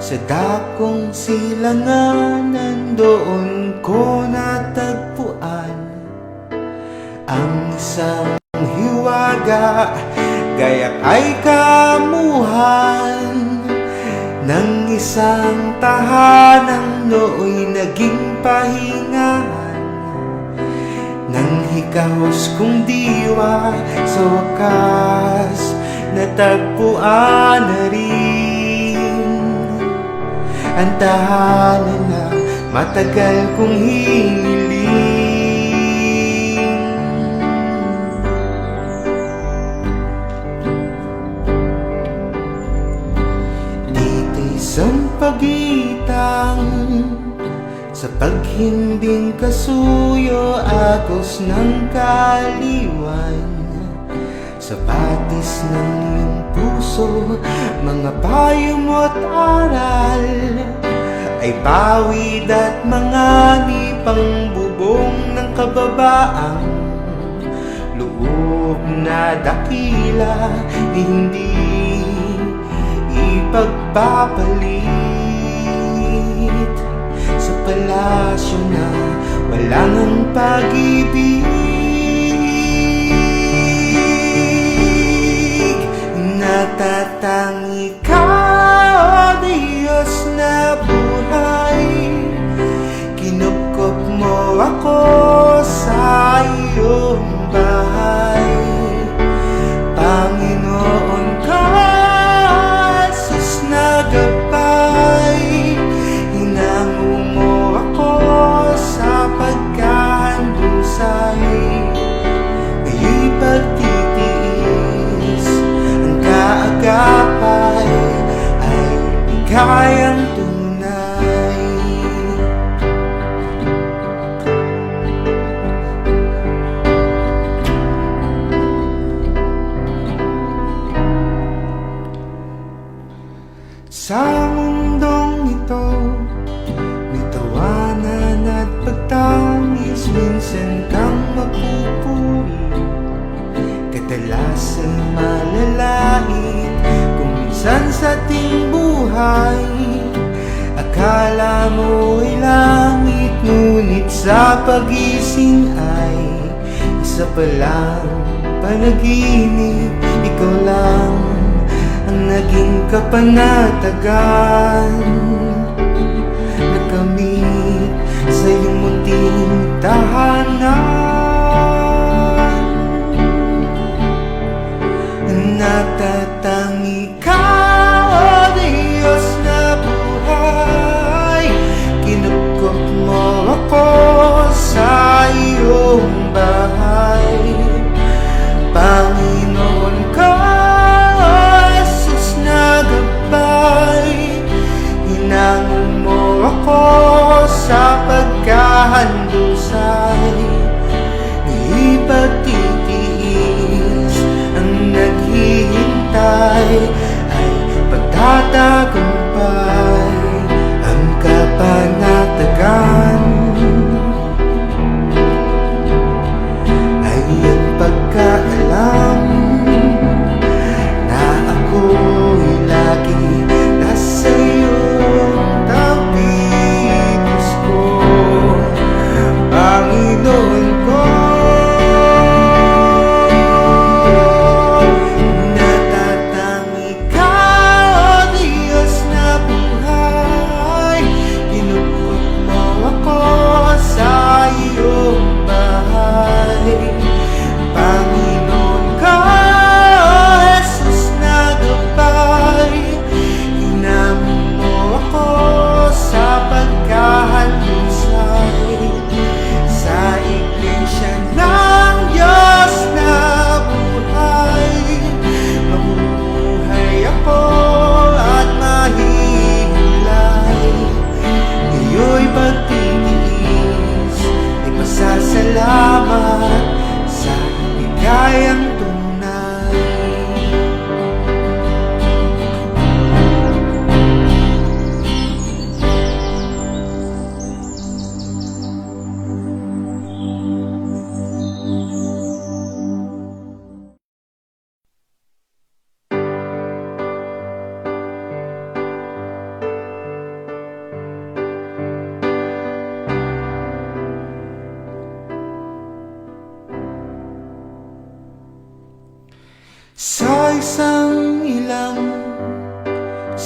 Sa dakong silangan, nandoon ko natagpuan ang isang hiwaga, gayak ay kamuhan ng isang tahanang nooy naging pahingahan ng hikahos kong diwa. Sa wakas natagpuan na rin ang tahanan na matagal kong hiniling. Dito'y sampagitan sa paghinding kasuyo, agos ng kaliwan. Sa batis ng iyong puso, mga payo mo't aral ay pawid at mga nipang bubong ng kababaang loob na dakila, hindi ipagpapalit sa palasyo na walang ang pag-ibig. Natatangi ka, o Diyos na buhay, kinupkop mo ako sa iyong bahay. Panginoon ka, sus na gabay, hinango mo ako sa pagkahandusay. Ngayon'y pagtitiis, ang kaagapay ay kayang tunay. Sa mundong ito, may tawanan at pagtamis, minsan kang mapupuri, kadalasan malalait. Kung minsan sa ating buhay akala mo ay langit, ngunit sa pagising ay isa palang panaginip. Ikaw lang ang naging kapanatagan, nakamit sa iyong munting tahanan. Natatangi ka, o Diyos na buhay, kinupkop mo ako sa iyong bahay. Panginoon ka, sus na gabay,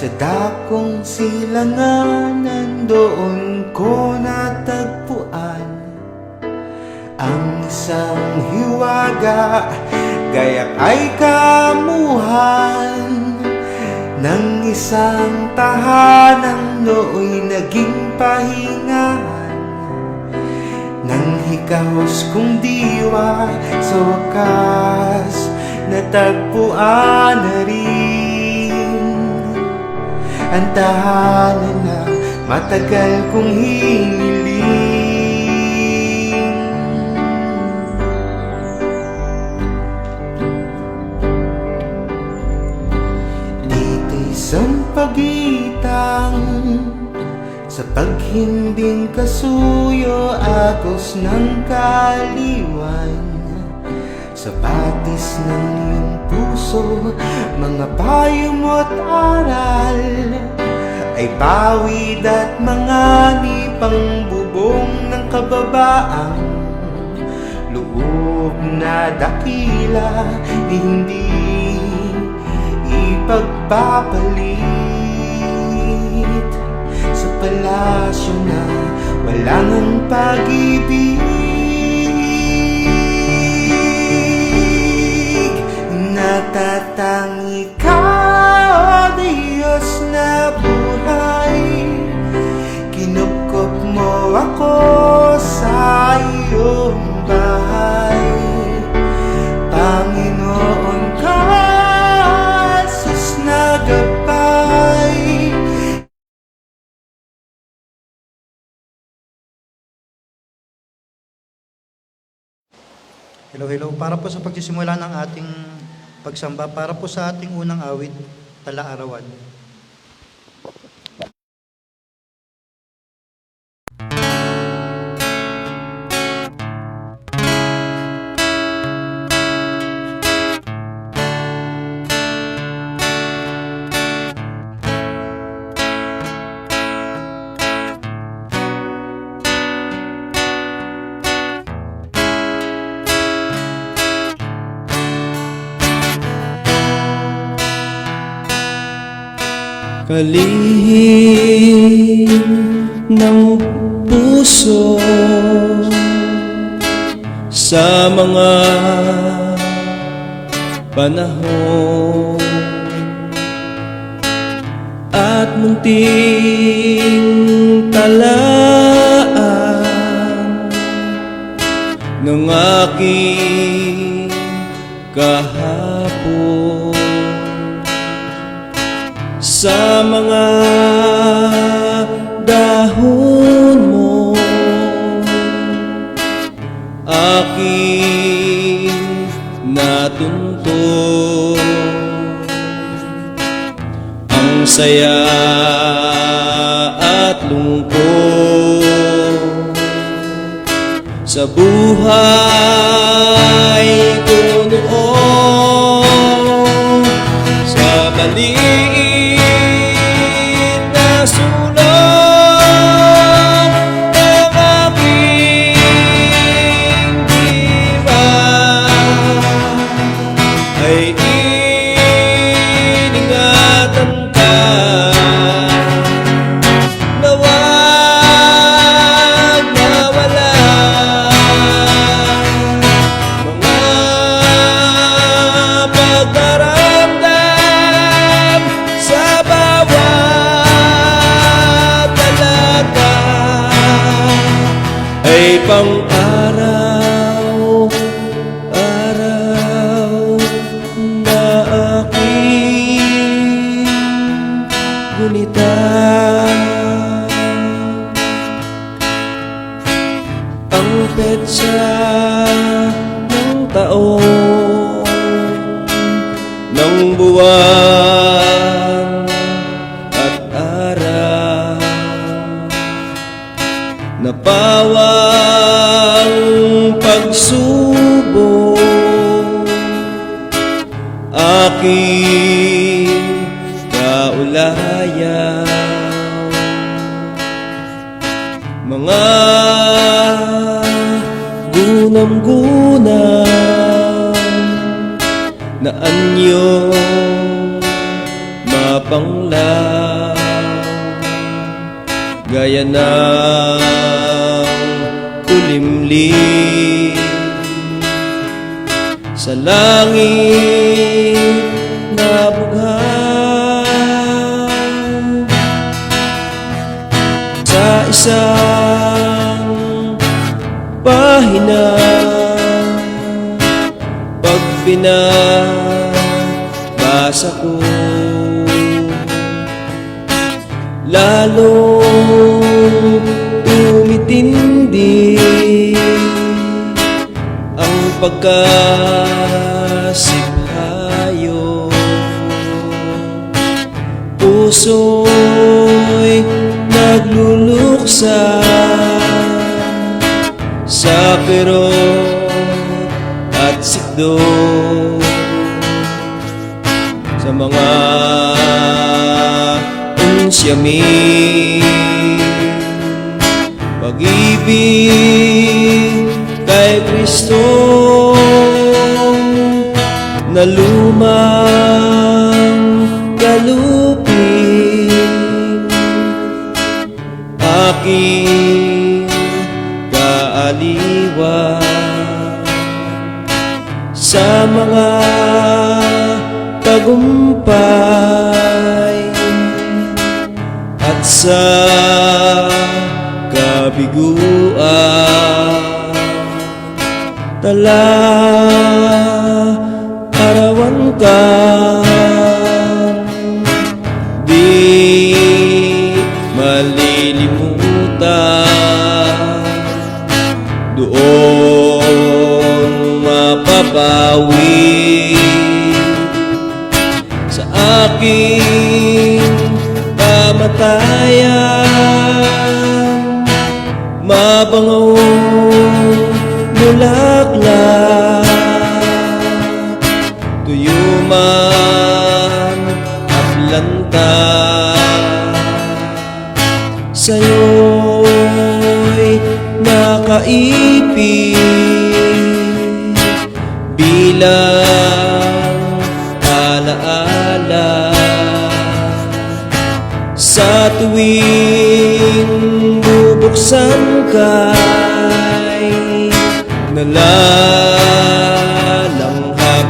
Sa dakong silangan, nandoon ko natagpuan ang isang hiwaga, gayak ay kamuhan ng isang tahanang nooy naging pahingahan ng hikahos kong diwa. Sa wakas natagpuan na rin ang tahanan na matagal kong hiniling. Dito'y sampagitan sa paghinding kasuyo, agos ng kaliwan, sa batis ng iyong puso, mga payo mo't aral ay pawid at mga nipang bubong ng kababaang loob na dakila, di hindi ipagpapalit sa palasyo na walang ang pag-ibig. Natatangi ka, o Diyos na buhay, kinupkop mo ako sa iyong bahay. Panginoon ka, sus na gabay. Hello, hello. Para po sa pagsisimula ng ating pagsamba, para po sa ating unang awit, Tala-arawan. Kalihim ng puso sa mga panahon at munting talaan ng aking kahapon. Sa mga dahon mo aking natunto ang saya at lungkot sa buhay ko noon. Sa maliit na sulong ng aking diwa ay iningatan ka na wag mawala. Mga pagdaramdam sa bawat talata ay pang-araw-araw na aking gunita. Ang petsa ng taon, ng buwan at araw na pawang pagsubok aking kaulayaw. Mga gunam-gunam na anyong mapanglaw gaya ng kulimlim sa langit na bughaw. Sa isang pahina, pag binabasa ko, lalong tumitindi ang pagkasiphayo. Puso'y nagluluksa sa kirot at sikdo, sa mga unsyamin, pag-ibig kay Kristo na lumang galupin, aking kaaliwan sa mga tagumpay at sa kabiguan. Arawan ka, di malilimutan, doon mapapawi sa aking kamatayan. Mabangong bulaklak, tuyo man at lanta, sa'yo'y nakaipin bilang alaala. Sa tuwing bubuksan ka'y nalalanghap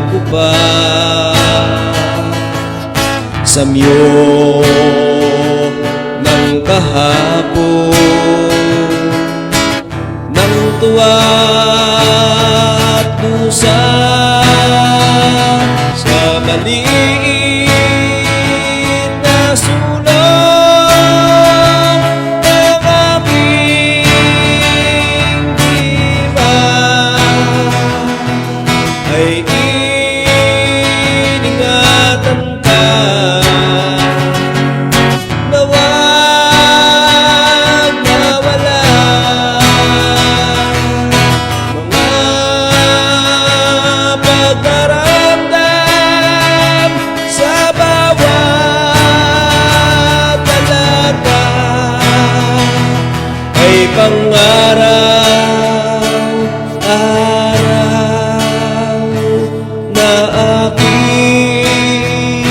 ko pa sa miyo ng kahapon, ng tuwa at dusa sa maliit na sulong ng aking diwa, ay iningatan ka na wag mawala. Mga pagkaramdam sa bawat talata ay pang-araw-araw na aking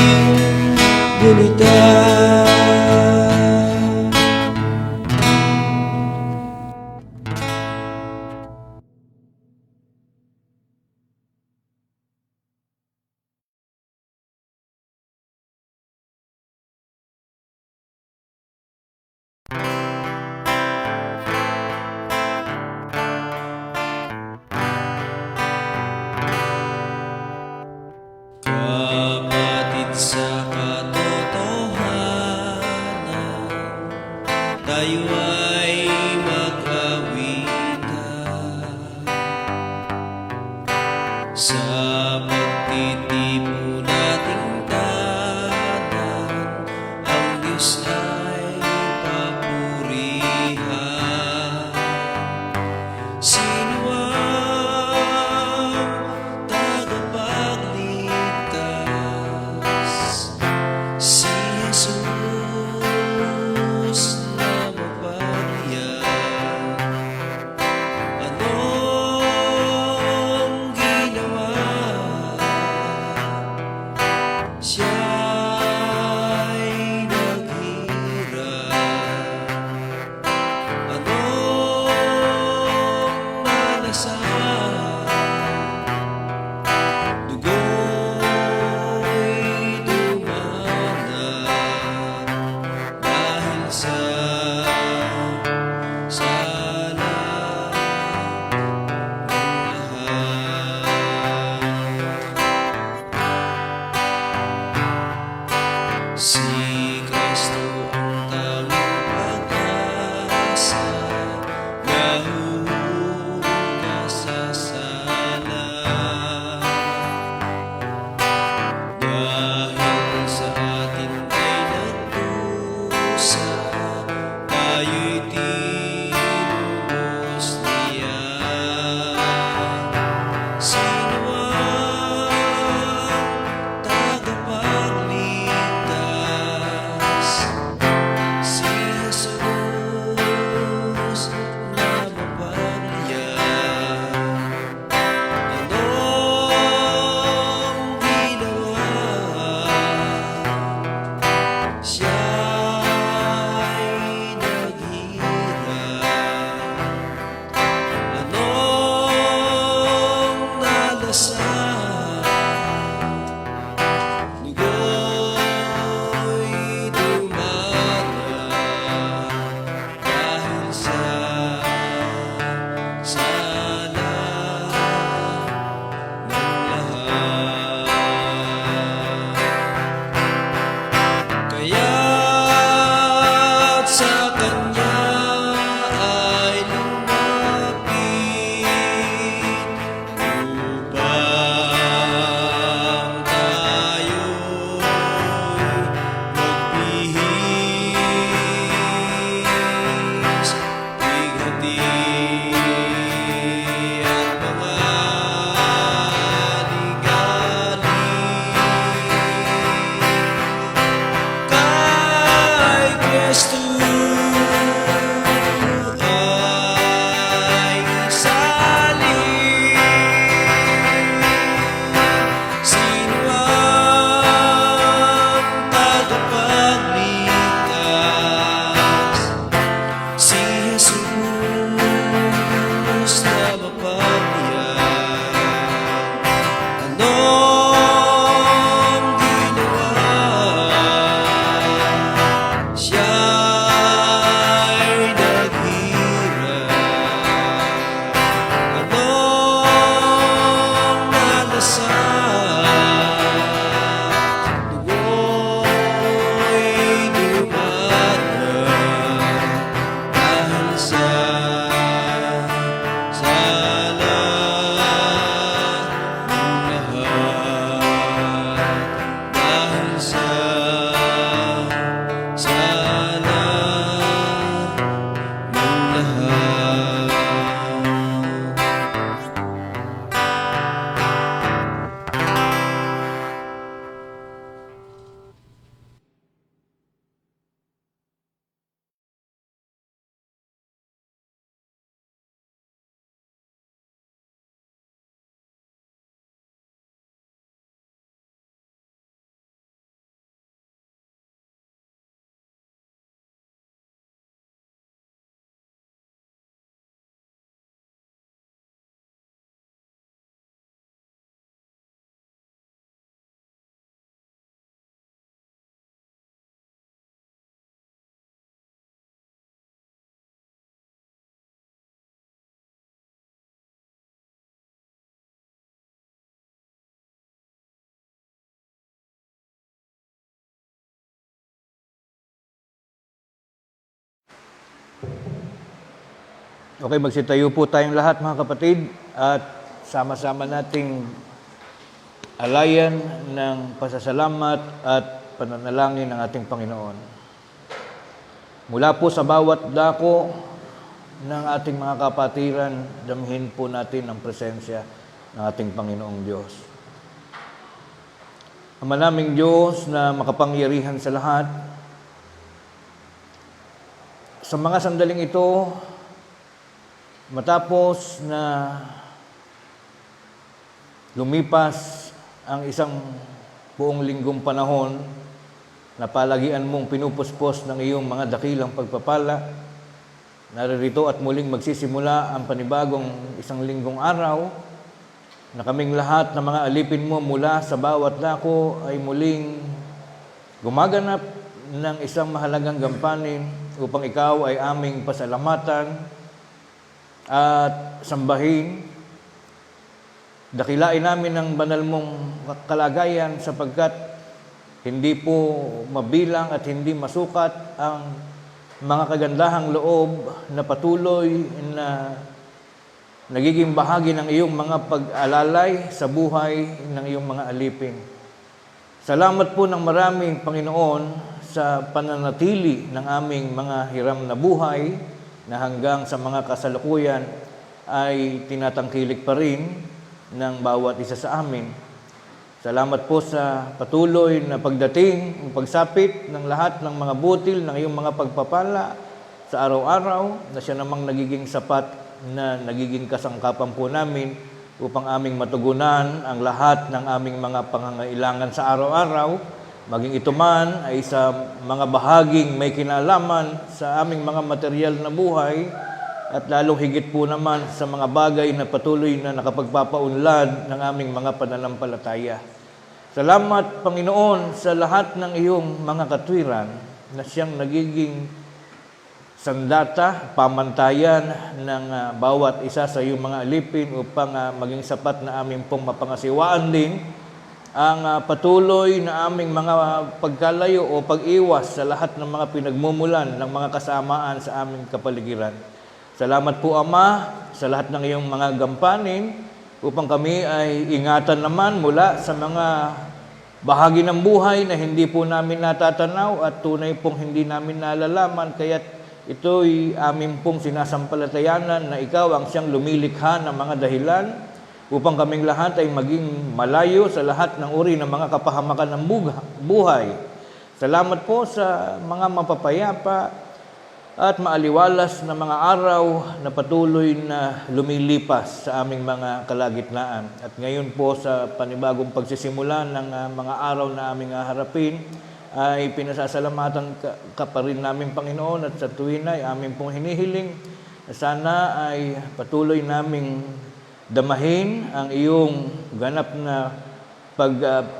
gunitan. Jesus na mapagyan. Anong ginawa? Siya'y naghirap. Anong nalasan? Dugo'y dumanan dahil sa sala ng lahat. Dahil sa sala ng lahat. Okay, magsitayo po tayong lahat mga kapatid at sama-sama nating alayan ng pasasalamat at pananalangin ng ating Panginoon. Mula po sa bawat dako ng ating mga kapatiran, damhin po natin ang presensya ng ating Panginoong Diyos. Ama naming Diyos na makapangyarihan sa lahat, sa mga sandaling ito, matapos na lumipas ang isang buong linggong panahon na palagian mong pinupuspos ng iyong mga dakilang pagpapala, naririto at muling magsisimula ang panibagong isang linggong araw na kaming lahat ng mga alipin mo mula sa bawat dako ay muling gumaganap ng isang mahalagang gampanin upang ikaw ay aming pasalamatan at sambahin. Dakilain namin ang banal mong kalagayan sapagkat hindi po mabilang at hindi masukat ang mga kagandahang loob na patuloy na nagiging bahagi ng iyong mga pag-alalay sa buhay ng iyong mga alipin. Salamat po ng maraming Panginoon sa pananatili ng aming mga hiram na buhay na hanggang sa mga kasalukuyan ay tinatangkilik pa rin ng bawat isa sa amin. Salamat po sa patuloy na pagdating, pagsapit ng lahat ng mga butil ng iyong mga pagpapala sa araw-araw na siya namang nagiging sapat na nagiging kasangkapan po namin upang aming matugunan ang lahat ng aming mga pangangailangan sa araw-araw, maging ito man ay sa mga bahaging may kinalaman sa aming mga material na buhay at lalong higit po naman sa mga bagay na patuloy na nakapagpapaunlad ng aming mga pananampalataya. Salamat, Panginoon, sa lahat ng iyong mga katwiran na siyang nagiging sandata, pamantayan ng bawat isa sa iyong mga alipin upang maging sapat na aming pong mapangasiwaan din ang patuloy na aming mga pagkalayo o pag-iwas sa lahat ng mga pinagmumulan ng mga kasamaan sa aming kapaligiran. Salamat po, Ama, sa lahat ng iyong mga gampanin upang kami ay ingatan naman mula sa mga bahagi ng buhay na hindi po namin natatanaw at tunay pong hindi namin nalalaman. Kaya't ito'y amin pong sinasampalatayanan na ikaw ang siyang lumilikha ng mga dahilan upang kaming lahat ay maging malayo sa lahat ng uri ng mga kapahamakan ng buhay. Salamat po sa mga mapapayapa at maaliwalas na mga araw na patuloy na lumilipas sa aming mga kalagitnaan. At ngayon po sa panibagong pagsisimula ng mga araw na aming harapin, ay pinasasalamatan ka pa rin namin, Panginoon, at sa tuwin ay amin pong hinihiling Sana ay patuloy naming damahin ang iyong ganap na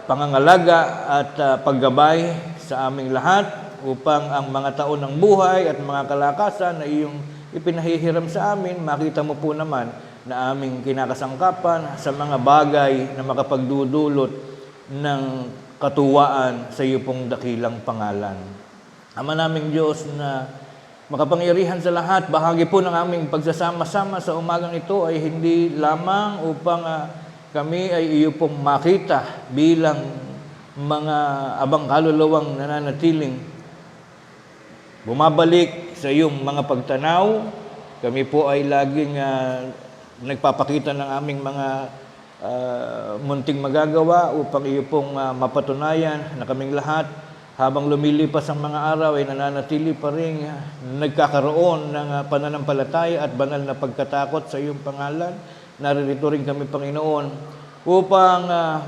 pangangalaga at paggabay sa aming lahat upang ang mga taon ng buhay at mga kalakasan na iyong ipinahihiram sa amin, makita mo po naman na aming kinakasangkapan sa mga bagay na makapagdudulot ng katuwaan sa iyo pong dakilang pangalan. Ama naming Diyos na makapangyarihan sa lahat, bahagi po ng aming pagsasama-sama sa umagang ito ay hindi lamang upang kami ay iyo pong makita bilang mga abang kaluluwang nananatiling bumabalik sa iyong mga pagtanaw. Kami po ay laging nagpapakita ng aming mga munting magagawa upang iyo pong mapatunayan na kaming lahat habang lumilipas ang mga araw ay nananatili pa rin nagkakaroon ng pananampalataya at banal na pagkatakot sa iyong pangalan. Naririto rin kami, Panginoon, upang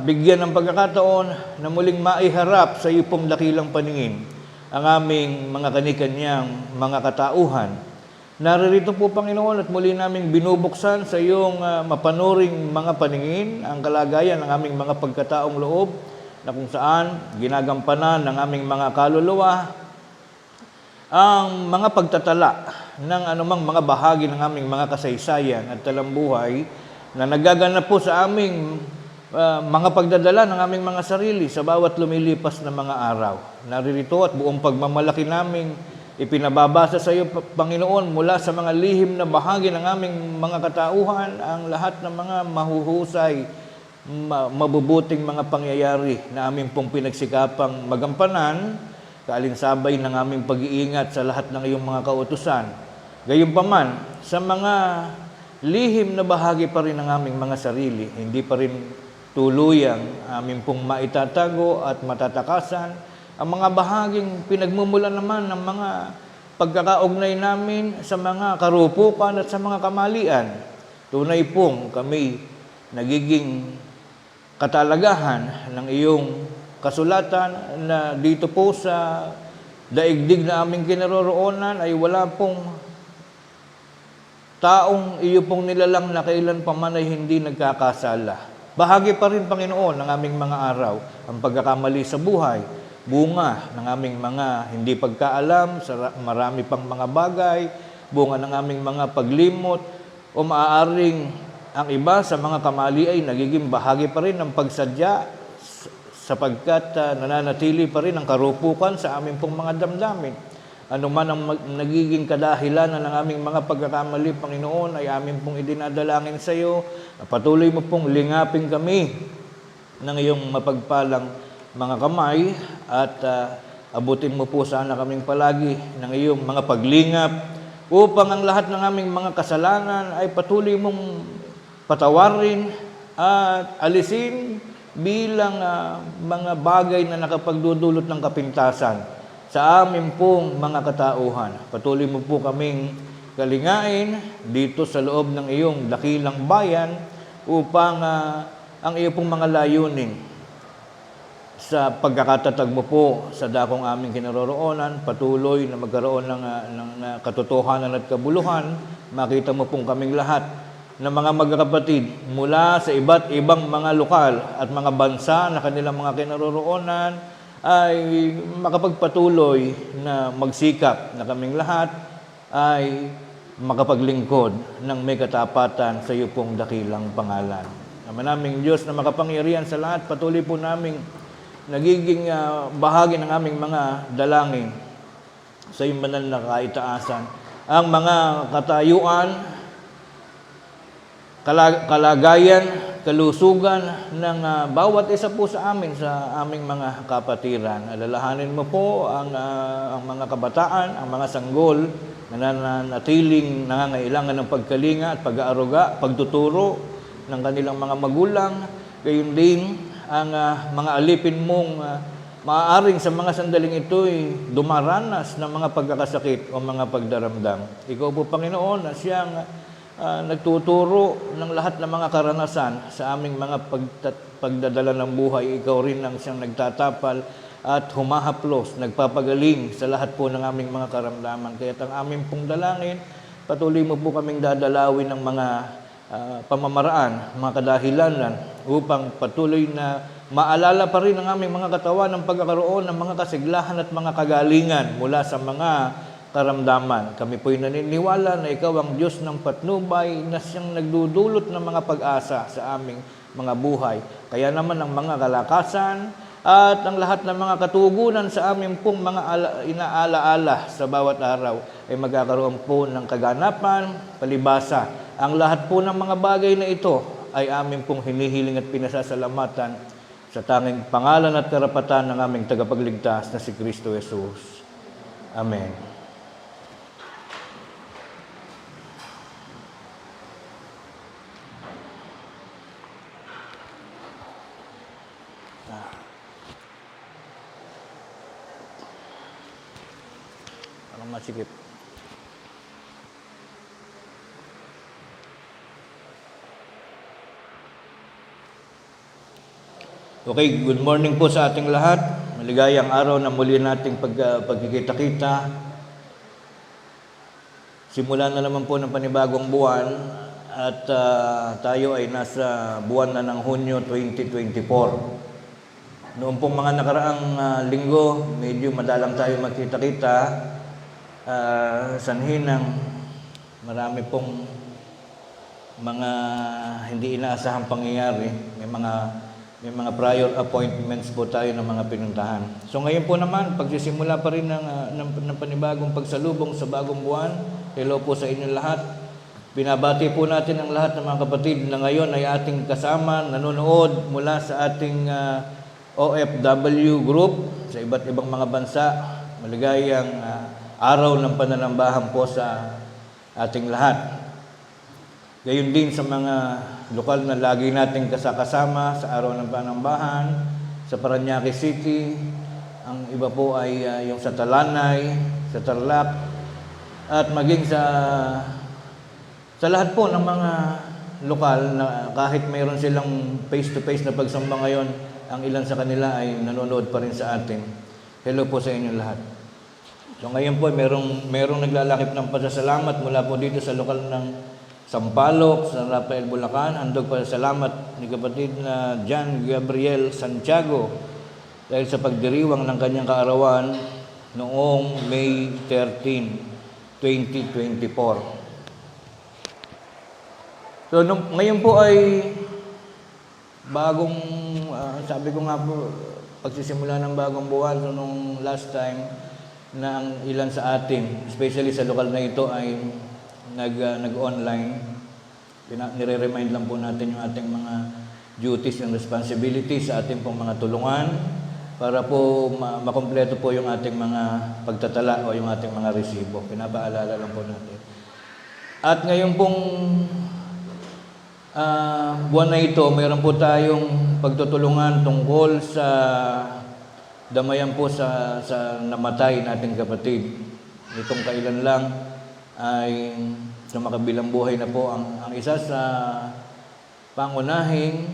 bigyan ng pagkakataon na muling maiharap sa iyo pong dakilang paningin ang aming mga kanikanyang mga katauhan. Naririto po, Panginoon, at muli naming binubuksan sa iyong mapanuring mga paningin ang kalagayan ng aming mga pagkataong loob na kung saan ginagampanan ng aming mga kaluluwa ang mga pagtatala ng anumang mga bahagi ng aming mga kasaysayan at talambuhay na nagaganap po sa aming mga pagdadala ng aming mga sarili sa bawat lumilipas na mga araw. Naririto at buong pagmamalaki naming ipinababasa sa iyo, Panginoon, mula sa mga lihim na bahagi ng aming mga katauhan ang lahat ng mga mahuhusay, mabubuting mga pangyayari na aming pong pinagsikapang magampanan, kaalinsabay ng aming pag-iingat sa lahat ng iyong mga kautusan. Gayunpaman, sa mga lihim na bahagi pa rin ng aming mga sarili, hindi pa rin tuluyang aming pong maitatago at matatakasan ang mga bahaging pinagmumulan naman ng mga pagkakaugnay namin sa mga karupukan at sa mga kamalian. Tunay pong kami nagiging katalagahan ng iyong kasulatan na dito po sa daigdig na aming kinaroroonan ay wala pong taong iyo pong nilalang na kailan pa man ay hindi nagkakasala. Bahagi pa rin, Panginoon, ng aming mga araw ang pagkakamali sa buhay, bunga ng aming mga hindi pagkaalam sa marami pang mga bagay, bunga ng aming mga paglimot, o maaaring ang iba sa mga kamali ay nagiging bahagi pa rin ng pagsadya sapagkat nananatili pa rin ang karupukan sa aming pong mga damdamin. Ano man ang nagiging kadahilanan ng aming mga pagkakamali, Panginoon, ay aming pong idinadalangin sa iyo. Patuloy mo pong lingapin kami ng iyong mapagpalang mga kamay at abutin mo po sana kaming palagi ng iyong mga paglingap upang ang lahat ng aming mga kasalanan ay patuloy mong patawarin at alisin bilang mga bagay na nakapagdudulot ng kapintasan sa amin pong mga katauhan. Patuloy mo po kaming kalingain dito sa loob ng iyong dakilang bayan upang ang iyong pong mga layunin sa pagkakatatag mo po sa dakong aming kinaroroonan, patuloy na magkaroon ng katotohanan at kabuluhan. Makita mo pong kaming lahat na mga magkakapatid mula sa iba't ibang mga lokal at mga bansa na kanilang mga kinaroroonan ay makapagpatuloy na magsikap na kaming lahat ay makapaglingkod ng may katapatan sa iyo pong dakilang pangalan. Ama naming Diyos na makapangyarihan sa lahat, patuloy po naming nagiging bahagi ng aming mga dalangin sa iyong banal na kaitaasan. Ang mga katayuan, kalagayan, kalusugan ng bawat isa po sa amin, sa aming mga kapatiran. Alalahanin mo po ang mga kabataan, ang mga sanggol na nanatiling nangangailangan ng pagkalinga at pag-aaruga, pagtuturo ng kanilang mga magulang. Gayon din ang mga alipin mong maaaring sa mga sandaling ito'y dumaranas ng mga pagkakasakit o mga pagdaramdam. Ikaw po, Panginoon, na siyang nagtuturo ng lahat ng mga karanasan sa aming mga pagdadala ng buhay. Ikaw rin ang siyang nagtatapal at humahaplos, nagpapagaling sa lahat po ng aming mga karamdaman. Kaya't ang aming pong dalangin patuloy mo po kaming dadalawin ng mga pamamaraan, mga kadahilanan upang patuloy na maalala pa rin ang aming mga katawan ng pagkakaroon ng mga kasiglahan at mga kagalingan mula sa mga karamdaman. Kami po'y naniniwala na ikaw ang Diyos ng patnubay na siyang nagdudulot ng mga pag-asa sa aming mga buhay. Kaya naman ang mga kalakasan at ang lahat ng mga katugunan sa aming pong mga inaalaala sa bawat araw ay magkakaroon po ng kaganapan, palibasa. Ang lahat po ng mga bagay na ito ay aming pong hinihiling at pinasasalamatan sa tanging pangalan at karapatan ng aming tagapagligtas na si Kristo Jesus. Amen. Parang masikip. Okay, good morning po sa ating lahat. Maligayang araw na muli nating pagkikita-kita. Simulan na naman po ng panibagong buwan at tayo ay nasa buwan na ng Hunyo 2024. Noong pong mga nakaraang linggo, medyo madalang tayo magkita-kita. Sanhin ng marami pong mga hindi inaasahang pangyayari. May mga prior appointments po tayo ng mga pinuntahan. So ngayon po naman, pagsisimula pa rin ng panibagong pagsalubong sa bagong buwan. Hello po sa inyo lahat. Binabati po natin ang lahat ng mga kapatid na ngayon ay ating kasama, nanonood mula sa ating OFW group sa iba't ibang mga bansa. Maligayang araw ng pananambahan po sa ating lahat. Gayon din sa mga lokal na lagi nating kasama sa araw ng panambahan, sa Parañaque City, ang iba po ay yung sa Talanay, sa Tarlac, at maging sa lahat po ng mga lokal na kahit mayroon silang face-to-face na pagsamba ngayon, ang ilan sa kanila ay nanonood pa rin sa atin. Hello po sa inyo lahat. So ngayon po merong naglalakip ng pasasalamat mula po dito sa lokal ng Sampaloc, San Rafael, Bulacan. Handog pa salamat ni kapatid na John Gabriel Santiago dahil sa pagdiriwang ng kanyang kaarawan noong May 13, 2024. So ngayon po ay bagong, sabi ko nga po, pagsisimula ng bagong buwan, so nung last time na ang ilan sa atin, especially sa lokal na ito ay nag-online. Nire-remind lang po natin yung ating mga duties and responsibilities sa ating pong mga tulungan para po makompleto po yung ating mga pagtatala o yung ating mga resibo. Pinapaalala lang po natin. At ngayon pong buwan na ito, mayroon po tayong pagtutulungan tungkol sa damayan po sa namatay nating kapatid. Itong kailan lang ay sa makabilang buhay na po ang isa sa pangunahing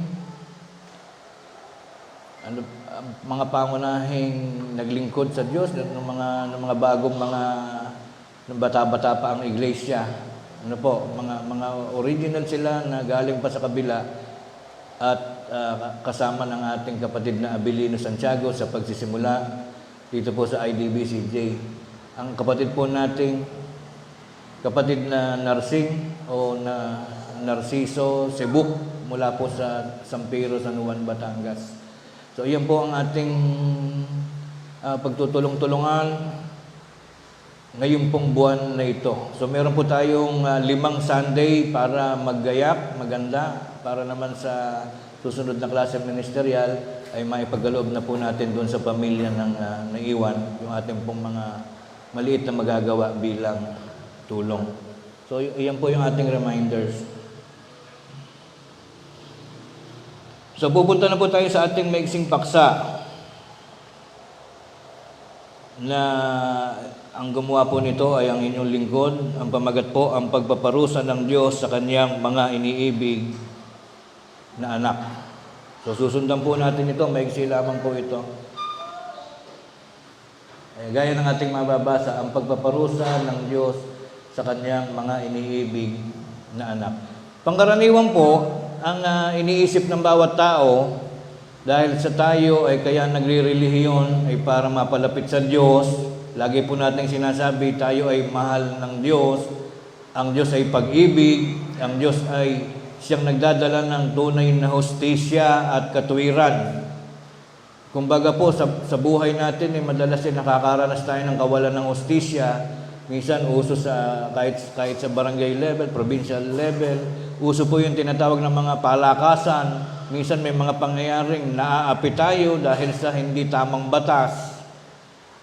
mga pangunahing naglingkod sa Diyos ng mga bagong mga bata-bata pa ang iglesia. Ano po, mga original sila na galing pa sa kabila at kasama ng ating kapatid na Abilino Santiago sa pagsisimula dito po sa IDBCJ. Ang kapatid po nating kapatid na Narsing o na Narciso Cebu mula po sa San Pedro, San Juan, Batangas. So iyan po ang ating pagtutulong-tulungan ngayon pong buwan na ito. So meron po tayong 5 Sunday para maggayak, maganda, para naman sa susunod na klase ministerial ay maipagkaloob na po natin doon sa pamilya ng naiwan yung ating pong mga maliit na magagawa bilang tulong. So, iyan po yung ating reminders. So, pupunta na po tayo sa ating maiksing paksa na ang gumawa po nito ay ang inyong lingkod. Ang pamagat po, ang pagpaparusa ng Diyos sa kanyang mga iniibig na anak. So, susundan po natin ito. Maiksi lamang po ito. Gaya ng ating mababasa, ang pagpaparusa ng Diyos sa kanyang mga iniibig na anak. Pangkaraniwan po, ang iniisip ng bawat tao, dahil sa tayo ay kaya nagre-relihiyon ay para mapalapit sa Diyos. Lagi po natin sinasabi, tayo ay mahal ng Diyos. Ang Diyos ay pag-ibig. Ang Diyos ay siyang nagdadala ng tunay na hustisya at katuwiran. Kumbaga po, sa buhay natin, madalas nakakaranas tayo ng kawalan ng hustisya. Minsan, uso kahit sa barangay level, provincial level, uso po yung tinatawag ng mga palakasan. Minsan may mga pangyayaring naaapi tayo dahil sa hindi tamang batas.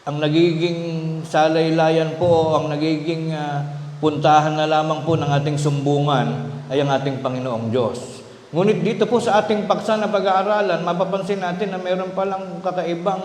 Ang nagiging salaylayan po, ang nagiging puntahan na lamang po ng ating sumbungan ay ang ating Panginoong Diyos. Ngunit dito po sa ating paksa na pag-aaralan, mapapansin natin na mayroon palang kakaibang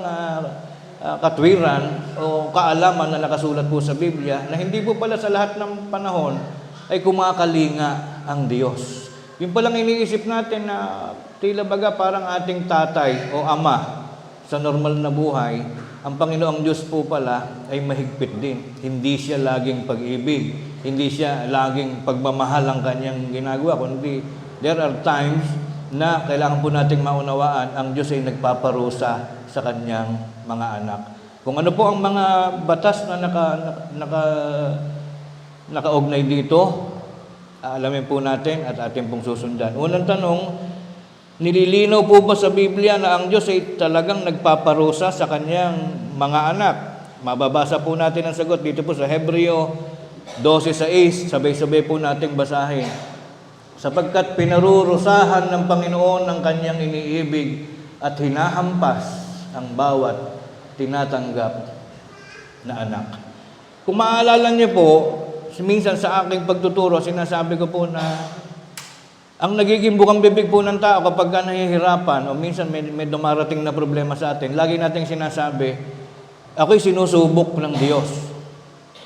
katwiran o kaalaman na nakasulat po sa Biblia na hindi po pala sa lahat ng panahon ay kumakalinga ang Diyos. Yung palang iniisip natin na tila baga parang ating tatay o ama sa normal na buhay, ang Panginoong Diyos po pala ay mahigpit din. Hindi siya laging pag-ibig, hindi siya laging pagmamahal ang kanyang ginagawa, kundi there are times na kailangan po nating maunawaan ang Diyos ay nagpaparusa sa kanyang mga anak. Kung ano po ang mga batas na nakaugnay dito, alamin po natin at ating pong susundan. Unang tanong, nililinaw po ba sa Biblia na ang Diyos ay talagang nagpaparusa sa kanyang mga anak? Mababasa po natin ang sagot dito po sa Hebreo 12:6. Sabay-sabay po nating basahin. Sapagkat pinarurusahan ng Panginoon ang kanyang iniibig at hinahampas ang bawat tinatanggap na anak. Kung maalala niyo po, minsan sa aking pagtuturo, sinasabi ko po na ang nagiging bukang bibig po ng tao kapag nahihirapan o minsan may dumarating na problema sa atin, lagi nating sinasabi, ako'y sinusubok ng Diyos.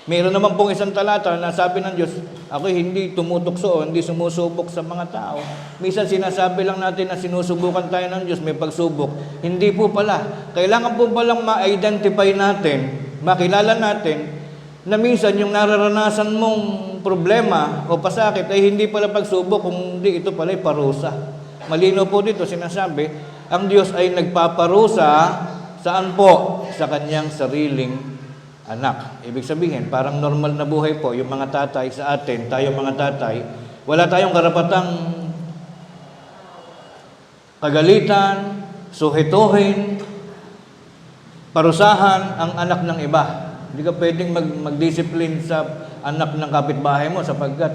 Mayroon naman pong isang talata na sabi ng Diyos, ako'y hindi tumutukso o hindi sumusubok sa mga tao. Minsan sinasabi lang natin na sinusubukan tayo ng Diyos, may pagsubok. Hindi po pala. Kailangan po palang ma-identify natin, makilala natin, na minsan yung nararanasan mong problema o pasakit ay hindi pala pagsubok, kundi ito pala ay parusa. Malino po dito, sinasabi, ang Diyos ay nagpaparusa saan po? Sa kanyang sariling anak. Ibig sabihin, parang normal na buhay po, yung mga tatay sa atin, tayo mga tatay, wala tayong karapatang kagalitan, suhituhin, parusahan ang anak ng iba. Hindi ka pwedeng mag-discipline sa anak ng kapitbahay mo sapagkat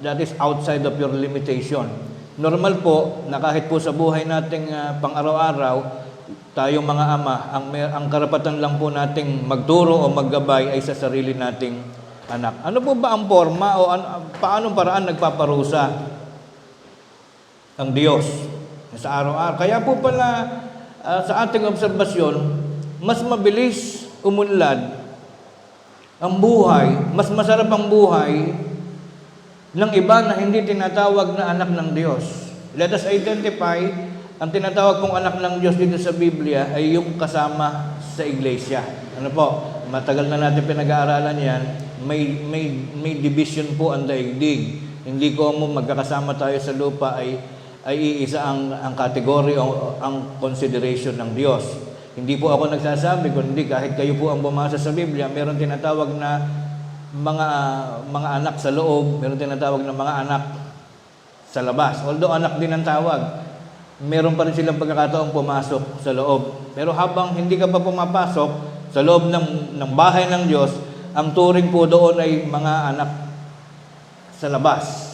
that is outside of your limitation. Normal po na kahit po sa buhay nating pang-araw-araw, tayong mga ama, ang karapatan lang po nating magturo o maggabay ay sa sarili nating anak. Ano po ba ang forma o paanong paraan nagpaparusa ang Diyos sa araw-araw? Kaya po pala sa ating obserbasyon, mas mabilis umunlad ang buhay, mas masarap ang buhay ng iba na hindi tinatawag na anak ng Diyos. Let us identify, ang tinatawag pong anak ng Diyos dito sa Biblia ay yung kasama sa iglesia. Ano po? Matagal na natin pinag-aaralan yan. May division po ang daigdig. Hindi ko mo magkakasama tayo sa lupa ay iisa ang kategory o ang consideration ng Diyos. Hindi po ako nagsasabi, kundi kahit kayo po ang bumasa sa Biblia, meron tinatawag na mga anak sa loob, meron tinatawag na mga anak sa labas. Although anak din ang tawag, meron pa rin silang pagkakataong pumasok sa loob. Pero habang hindi ka pa pumapasok sa loob ng bahay ng Diyos, ang turing po doon ay mga anak sa labas.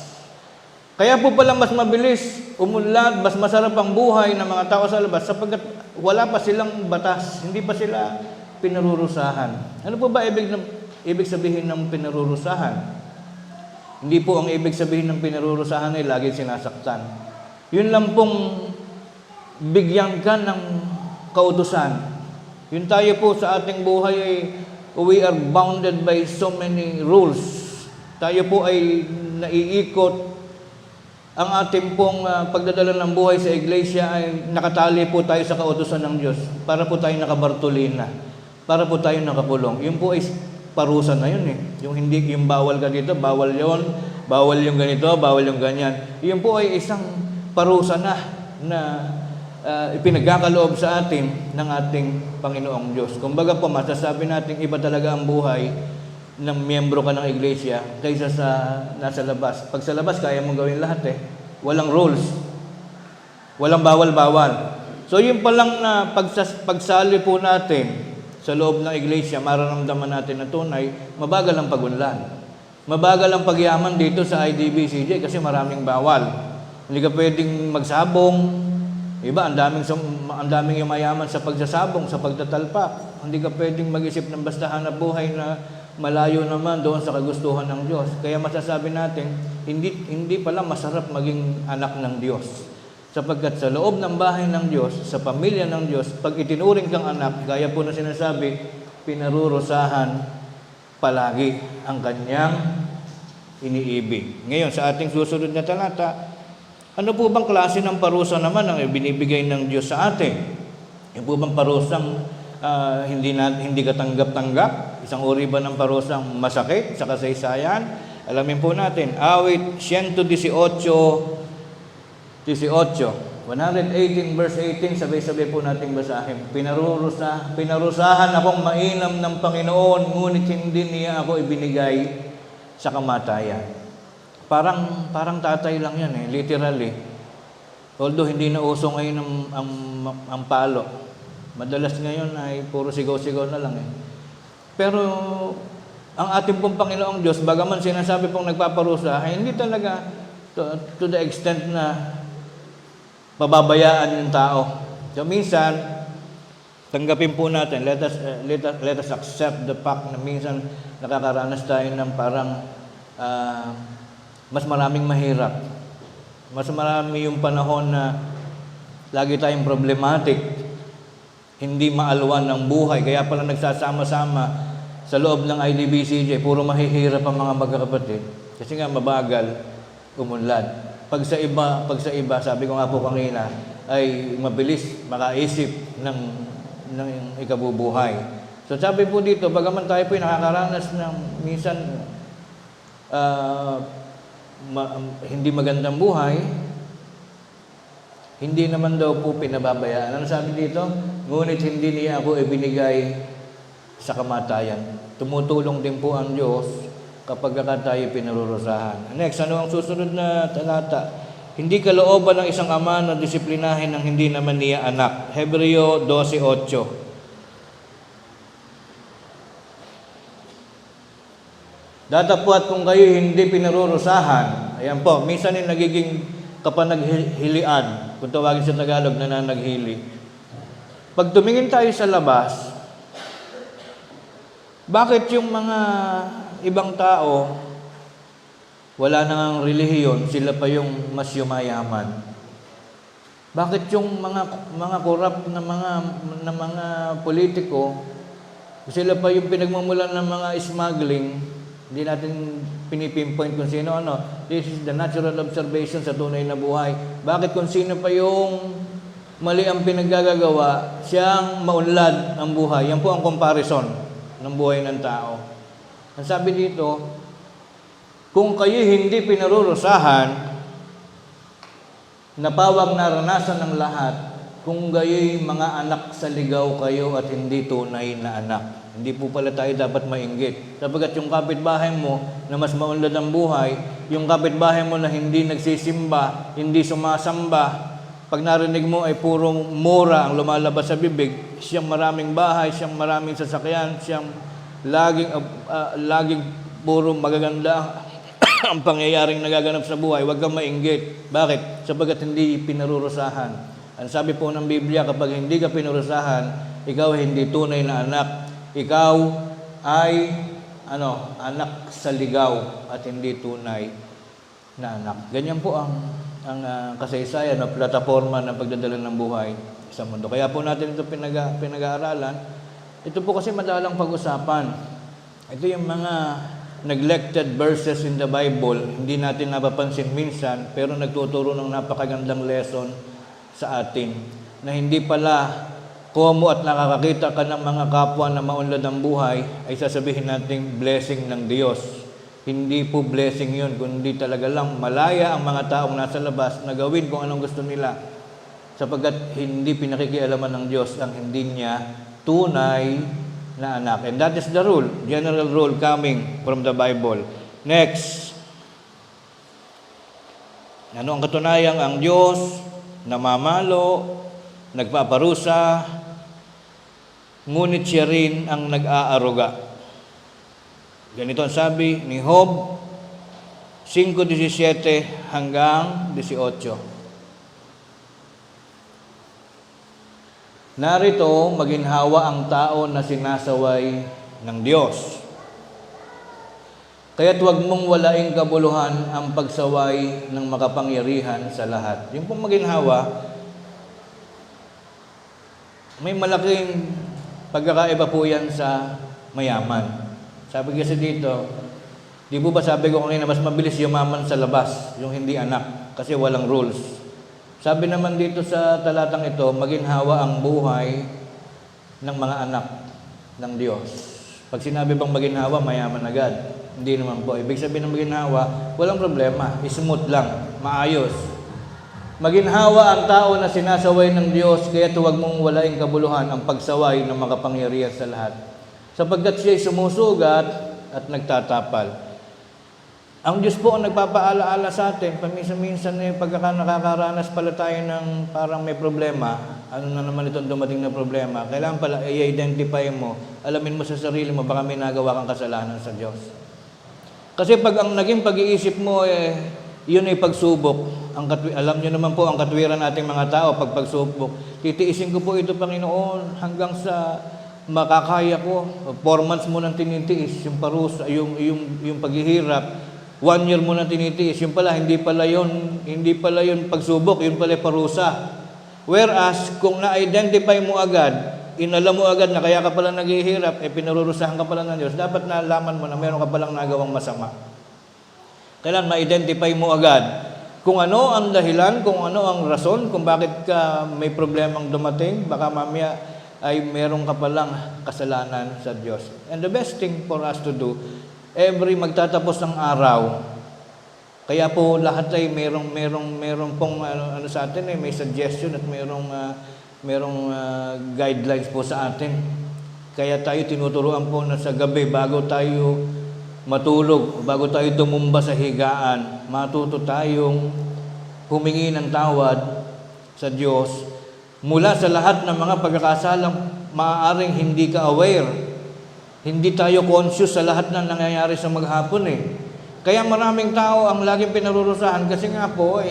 Kaya po pala mas mabilis umunlad, mas masarap ang buhay ng mga tao sa labas sapagkat wala pa silang batas, hindi pa sila pinarurusahan. Ano po ba ibig sabihin ng pinarurusahan? Hindi po ang ibig sabihin ng pinarurusahan ay laging sinasaktan. Yun lang pong bigyan ka ng kautusan. Yun tayo po sa ating buhay ay we are bounded by so many rules. Tayo po ay naiikot. Ang ating pong pagdadala ng buhay sa iglesia ay nakatali po tayo sa kautusan ng Diyos para po tayo nakabartolina, para po tayo nakakulong. Yun po ay parusa na yun eh. Yung bawal ka dito, bawal yon, bawal yung ganito, bawal yung ganyan. Yun po ay isang parusa na ipinagkakaloob sa atin ng ating Panginoong Diyos. Kumbaga po, masasabi natin iba talaga ang buhay ng miyembro ka ng iglesia kaysa sa nasa labas. Pag sa labas, kaya mong gawin lahat eh. Walang rules. Walang bawal-bawal. So yun pa lang na pagsali po natin sa loob ng iglesia, mararamdaman natin na tunay, mabagal ang pagunlad. Mabagal ang pagyaman dito sa IDBCJ kasi maraming bawal. Hindi ka pwedeng magsabong. Iba, ang daming yumayaman sa pagsasabong, sa pagtatalpak. Hindi ka pwedeng mag-isip ng basta hanap buhay na malayo naman doon sa kagustuhan ng Diyos. Kaya masasabi natin, hindi pala masarap maging anak ng Diyos. Sapagkat sa loob ng bahay ng Diyos, sa pamilya ng Diyos, pag itinuring kang anak, gaya po na sinasabi, pinarurusahan palagi ang kanyang iniibig. Ngayon, sa ating susunod na talata, ano po bang klase ng parusa naman ang binibigay ng Diyos sa atin? Yung po bang parusang hindi katanggap-tanggap? Isang uri ba ng parusang masakit sa kasaysayan? Alamin po natin, awit 118 verse 18, sabay-sabay po nating basahin. Pinarusahan akong mainam ng Panginoon, ngunit hindi niya ako ibinigay sa kamatayan. Parang tatay lang yan eh, literally. Although hindi na uso ngayon ang palo. Madalas ngayon ay puro sigaw-sigaw na lang eh. Pero ang ating pong Panginoong Diyos, bagaman sinasabi pong nagpaparusa, ay hindi talaga to the extent na pababayaan yung tao. So minsan, tanggapin po natin, let us accept the fact na minsan nakakaranas tayo ng parang mas maraming mahirap. Mas marami yung panahon na lagi tayong problematic, hindi maalwan ng buhay. Kaya pala nagsasama-sama sa loob ng IDBCJ, puro mahihirap ang mga magkakapatid. Kasi nga mabagal umunlad. Pag sa iba, sabi ko nga po kanina, ay mabilis makaisip ng ikabubuhay. So sabi po dito, bagaman tayo po ay nakakaranas ng minsan hindi magandang buhay, hindi naman daw po pinababayaan. Ano sabi dito? Ngunit hindi niya ako ibinigay sa kamatayan. Tumutulong din po ang Diyos kapag tayo pinarurusahan. Next, ano ang susunod na talata? Hindi kalooban ng isang ama na disiplinahin ng hindi naman niya anak. Hebreo 12:8. Datapwat kung kayo hindi pinarurusahan, ayan po, minsan yung nagiging kapanaghilian, kung tawagin sa Tagalog, nananaghili. Pag tumingin tayo sa labas, bakit yung mga ibang tao, wala nang relihiyon, sila pa yung mas yumayaman? Bakit yung mga korap na mga politiko, sila pa yung pinagmumulan ng mga smuggling? Hindi natin pinipinpoint kung sino ano. This is the natural observation sa tunay na buhay. Bakit kung sino pa yung mali ang pinaggagawa, siyang maunlad ang buhay? Yan po ang comparison ng buhay ng tao. Ang sabi dito, kung kayo hindi pinarurusahan, napawag naranasan ng lahat, kung gayo'y mga anak sa ligaw kayo at hindi tunay na anak. Hindi po pala tayo dapat mainggit. Sapagkat yung kapitbahay mo na mas maunlad ang buhay, yung kapitbahay mo na hindi nagsisimba, hindi sumasamba, pag narinig mo ay puro mura ang lumalabas sa bibig, siyang maraming bahay, siyang maraming sasakyan, siyang laging puro magaganda ang pangyayaring nagaganap sa buhay, huwag kang mainggit. Bakit? Sapagkat hindi pinarurusahan. Ang sabi po ng Biblia, kapag hindi ka pinarurusahan, ikaw ay hindi tunay na anak. Ikaw ay anak sa ligaw at hindi tunay na anak. Ganyan po ang kasaysayan o plataforma ng pagdadala ng buhay sa mundo. Kaya po natin ito pinag-aaralan. Ito po kasi madalang pag-usapan. Ito yung mga neglected verses in the Bible. Hindi natin napapansin minsan, pero nagtuturo ng napakagandang lesson sa atin na hindi pala kumo at nakakakita ka ng mga kapwa na maunlad ang buhay, ay sasabihin nating blessing ng Diyos. Hindi po blessing yun, kundi talaga lang malaya ang mga taong nasa labas na gawin kung anong gusto nila, sapagkat hindi pinakikialaman ng Diyos ang hindi niya tunay na anak. And that is the rule, general rule coming from the Bible. Next. Ano ang katunayan? Ang Diyos namamalo, nagpaparusa, ngunit siya rin ang nag-aaruga. Ganito ang sabi ni Job 5:17 hanggang 18. Narito, maginhawa ang tao na sinasaway ng Diyos. Kaya't huwag mong walaing kabuluhan ang pagsaway ng makapangyarihan sa lahat. Yung pong maginhawa, may malaking pagkakaiba po yan sa mayaman. Sabi kasi dito, di po ba sabi ko kanina, mas mabilis yumaman sa labas, yung hindi anak, kasi walang rules. Sabi naman dito sa talatang ito, maginhawa ang buhay ng mga anak ng Diyos. Pag sinabi bang maginhawa, mayaman agad. Hindi naman po. Ibig sabihin ng maginhawa, walang problema, smooth lang, maayos. Maginhawa ang tao na sinasaway ng Diyos, kaya huwag mong walaing kabuluhan ang pagsaway ng makapangyarihan sa lahat. Sapagkat siya'y sumusugat at nagtatapal. Ang Diyos po ang nagpapaalaala sa atin, paminsan-minsan pagka nakakaranas pala tayo ng parang may problema, ano na naman itong dumating na problema, kailangan pala i-identify mo, alamin mo sa sarili mo, baka may nagawa kang kasalanan sa Diyos. Kasi pag ang naging pag-iisip mo, yun ay pagsubok. Alam nyo naman po ang katwiran nating mga tao pag pagsubok. Titiisin ko po ito, Panginoon, hanggang sa makakaya ko. 4 months mo nang tinitiis, yung parusa, yung paghihirap. 1 year mo nang tinitiis, yung pala, hindi pala yun pagsubok, yun pala parusa. Whereas, kung na-identify mo agad, inalam mo agad na kaya ka pala naghihirap, pinarurusahan ka pala ng Diyos, dapat nalaman mo na meron ka palang nagawang masama. Kailangan ma-identify mo agad kung ano ang dahilan, kung ano ang rason, kung bakit ka may problemang dumating, baka mamaya ay meron ka palang kasalanan sa Diyos. And the best thing for us to do, every magtatapos ng araw, kaya po lahat ay merong pong ano sa atin, may suggestion at merong guidelines po sa atin. Kaya tayo tinuturuan po na sa gabi, bago tayo matulog, bago tayo tumumba sa higaan, matuto tayong humingi ng tawad sa Diyos mula sa lahat ng mga pagkakasalang maaaring hindi ka aware. Hindi tayo conscious sa lahat ng nangyayari sa maghapon Kaya maraming tao ang laging pinarurusahan kasi nga po,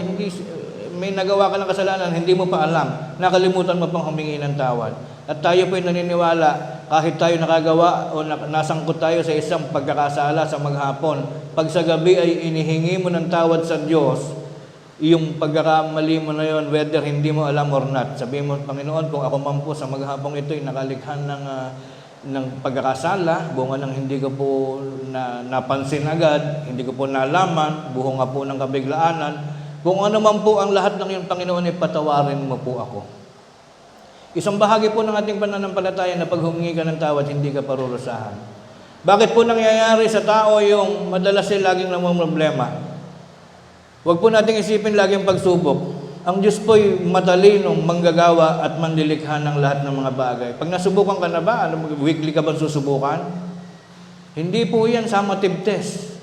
may nagawa ka ng kasalanan, hindi mo pa alam. Nakalimutan mo pang humingi ng tawad. At tayo po'y naniniwala, kahit tayo nakagawa o nasangkot tayo sa isang pagkakasala sa maghapon, pag sa gabi ay inihingi mo ng tawad sa Diyos, yung pagkakamali mo na yon, whether hindi mo alam or not, sabihin mo, Panginoon, kung ako man po sa maghapong ito ay nakalikhan ng pagkakasala, bunga ng hindi ko po napansin agad, hindi ko po nalaman, bunga po ng kabiglaanan, kung ano man po ang lahat ng iyong Panginoon, patawarin mo po ako. Isang bahagi po ng ating pananampalataya na pag humingi ka ng tawad, hindi ka parurusahan. Bakit po nangyayari sa tao yung madalas laging namang problema? Huwag po nating isipin laging pagsubok. Ang Diyos po'y matalinong manggagawa at manlilikha ng lahat ng mga bagay. Pag nasubukan ka na ba, weekly ka ba susubukan? Hindi po yan summative test.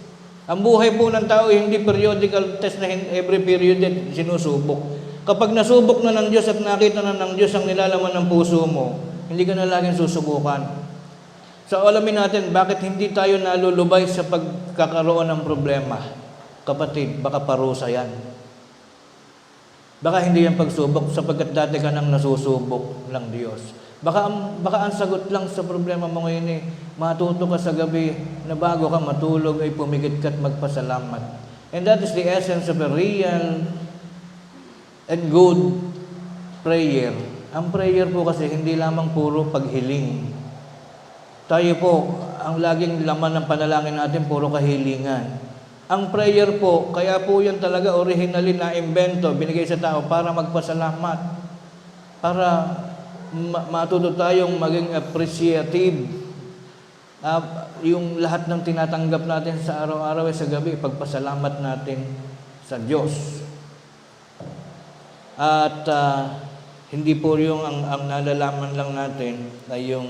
Ang buhay po ng tao hindi periodical test na every period sinusubok. Kapag nasubok na ng Diyos at nakita na ng Diyos ang nilalaman ng puso mo, hindi ka na laging susubukan. So alamin natin, bakit hindi tayo nalulubay sa pagkakaroon ng problema? Kapatid, baka parusa yan. Baka hindi yan pagsubok sapagkat dati ka nang nasusubok ng Diyos. Baka ang sagot lang sa problema mo ngayon matuto ka sa gabi na bago ka matulog ay pumikit ka at magpasalamat. And that is the essence of a real and good prayer. Ang prayer po kasi hindi lamang puro paghiling. Tayo po, ang laging laman ng panalangin natin puro kahilingan. Ang prayer po, kaya po yan talaga originally na imbento, binigay sa tao para magpasalamat. Para matuto tayong maging appreciative. Yung lahat ng tinatanggap natin sa araw-araw ay sa gabi, pagpasalamat natin sa Diyos. At hindi po yung ang nalalaman lang natin ay yung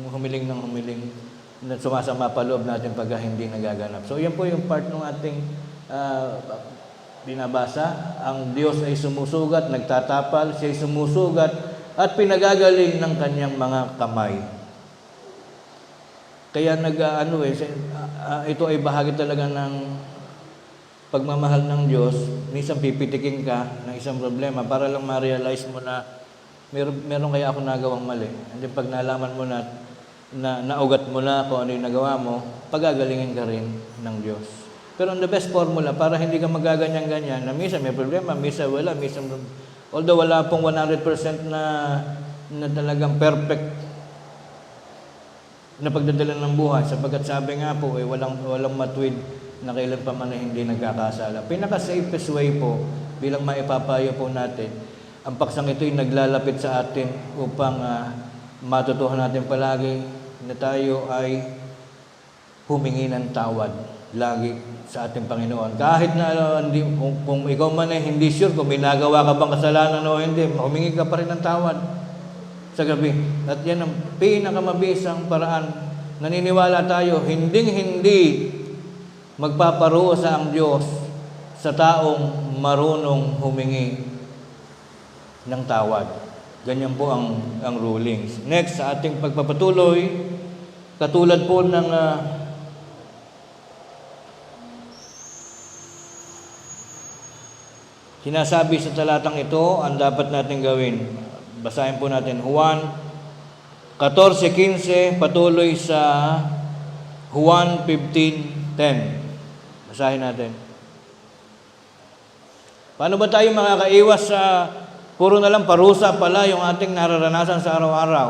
humiling ng humiling na sumasama pa loob natin pagka hindi nagaganap. So yan po yung part ng ating binabasa. Ang Diyos ay sumusugat, nagtatapal, siya ay sumusugat at pinagagaling ng kanyang mga kamay. Kaya ito ay bahagi talaga ng pagmamahal ng Diyos. Minsan pipitikin ka ng isang problema para lang ma-realize mo na meron kaya ako nagawang mali. And then pag nalaman mo na naugat mo na kung ano yung nagawa mo, pagagalingin ka rin ng Diyos. Pero ang the best formula para hindi ka magaganyan-ganyan, na minsan may problema, minsan wala, although wala pong 100% na talagang perfect na pagdadala ng buhay, sapagkat sabi nga po, walang matuwid na kailan pa man hindi nagkakasala. Pinaka-safest way po, bilang maipapayo po natin, ang paksang ito'y naglalapit sa atin upang matutuhan natin palagi na tayo ay humingi ng tawad lagi sa ating Panginoon. Kahit na kung ikaw man ay hindi sure kung may nagawa ka bang kasalanan o hindi, humingi ka pa rin ng tawad sa gabi. At yan ang pinakamabisang paraan. Naniniwala tayo, hindi magpaparusa ang Diyos sa taong marunong humingi ng tawad. Ganyan po ang rulings. Next, sa ating pagpapatuloy, katulad po ng sinasabi sa talatang ito, ang dapat natin gawin. Basahin po natin Juan 14:15, patuloy sa Juan 15:10. Basahin natin. Paano ba tayo makakaiwas sa puro na lang parusa pala yung ating nararanasan sa araw-araw?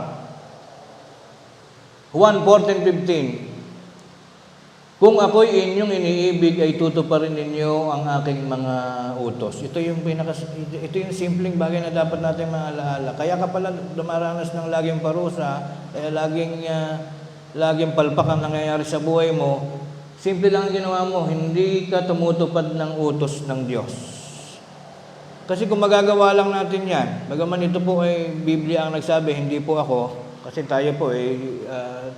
Juan 14:15. Kung ako'y inyong iniibig ay tutuparin ninyo ang aking mga utos. Ito yung simpleng bagay na dapat natin maalaala. Kaya ka pala dumaranas ng laging parusa, kaya laging palpak ang nangyayari sa buhay mo. Simple lang ang ginawa mo, hindi ka tumutupad ng utos ng Diyos. Kasi kung magagawa lang natin yan, bagaman ito po ay Biblia ang nagsabi, hindi po ako, kasi tayo po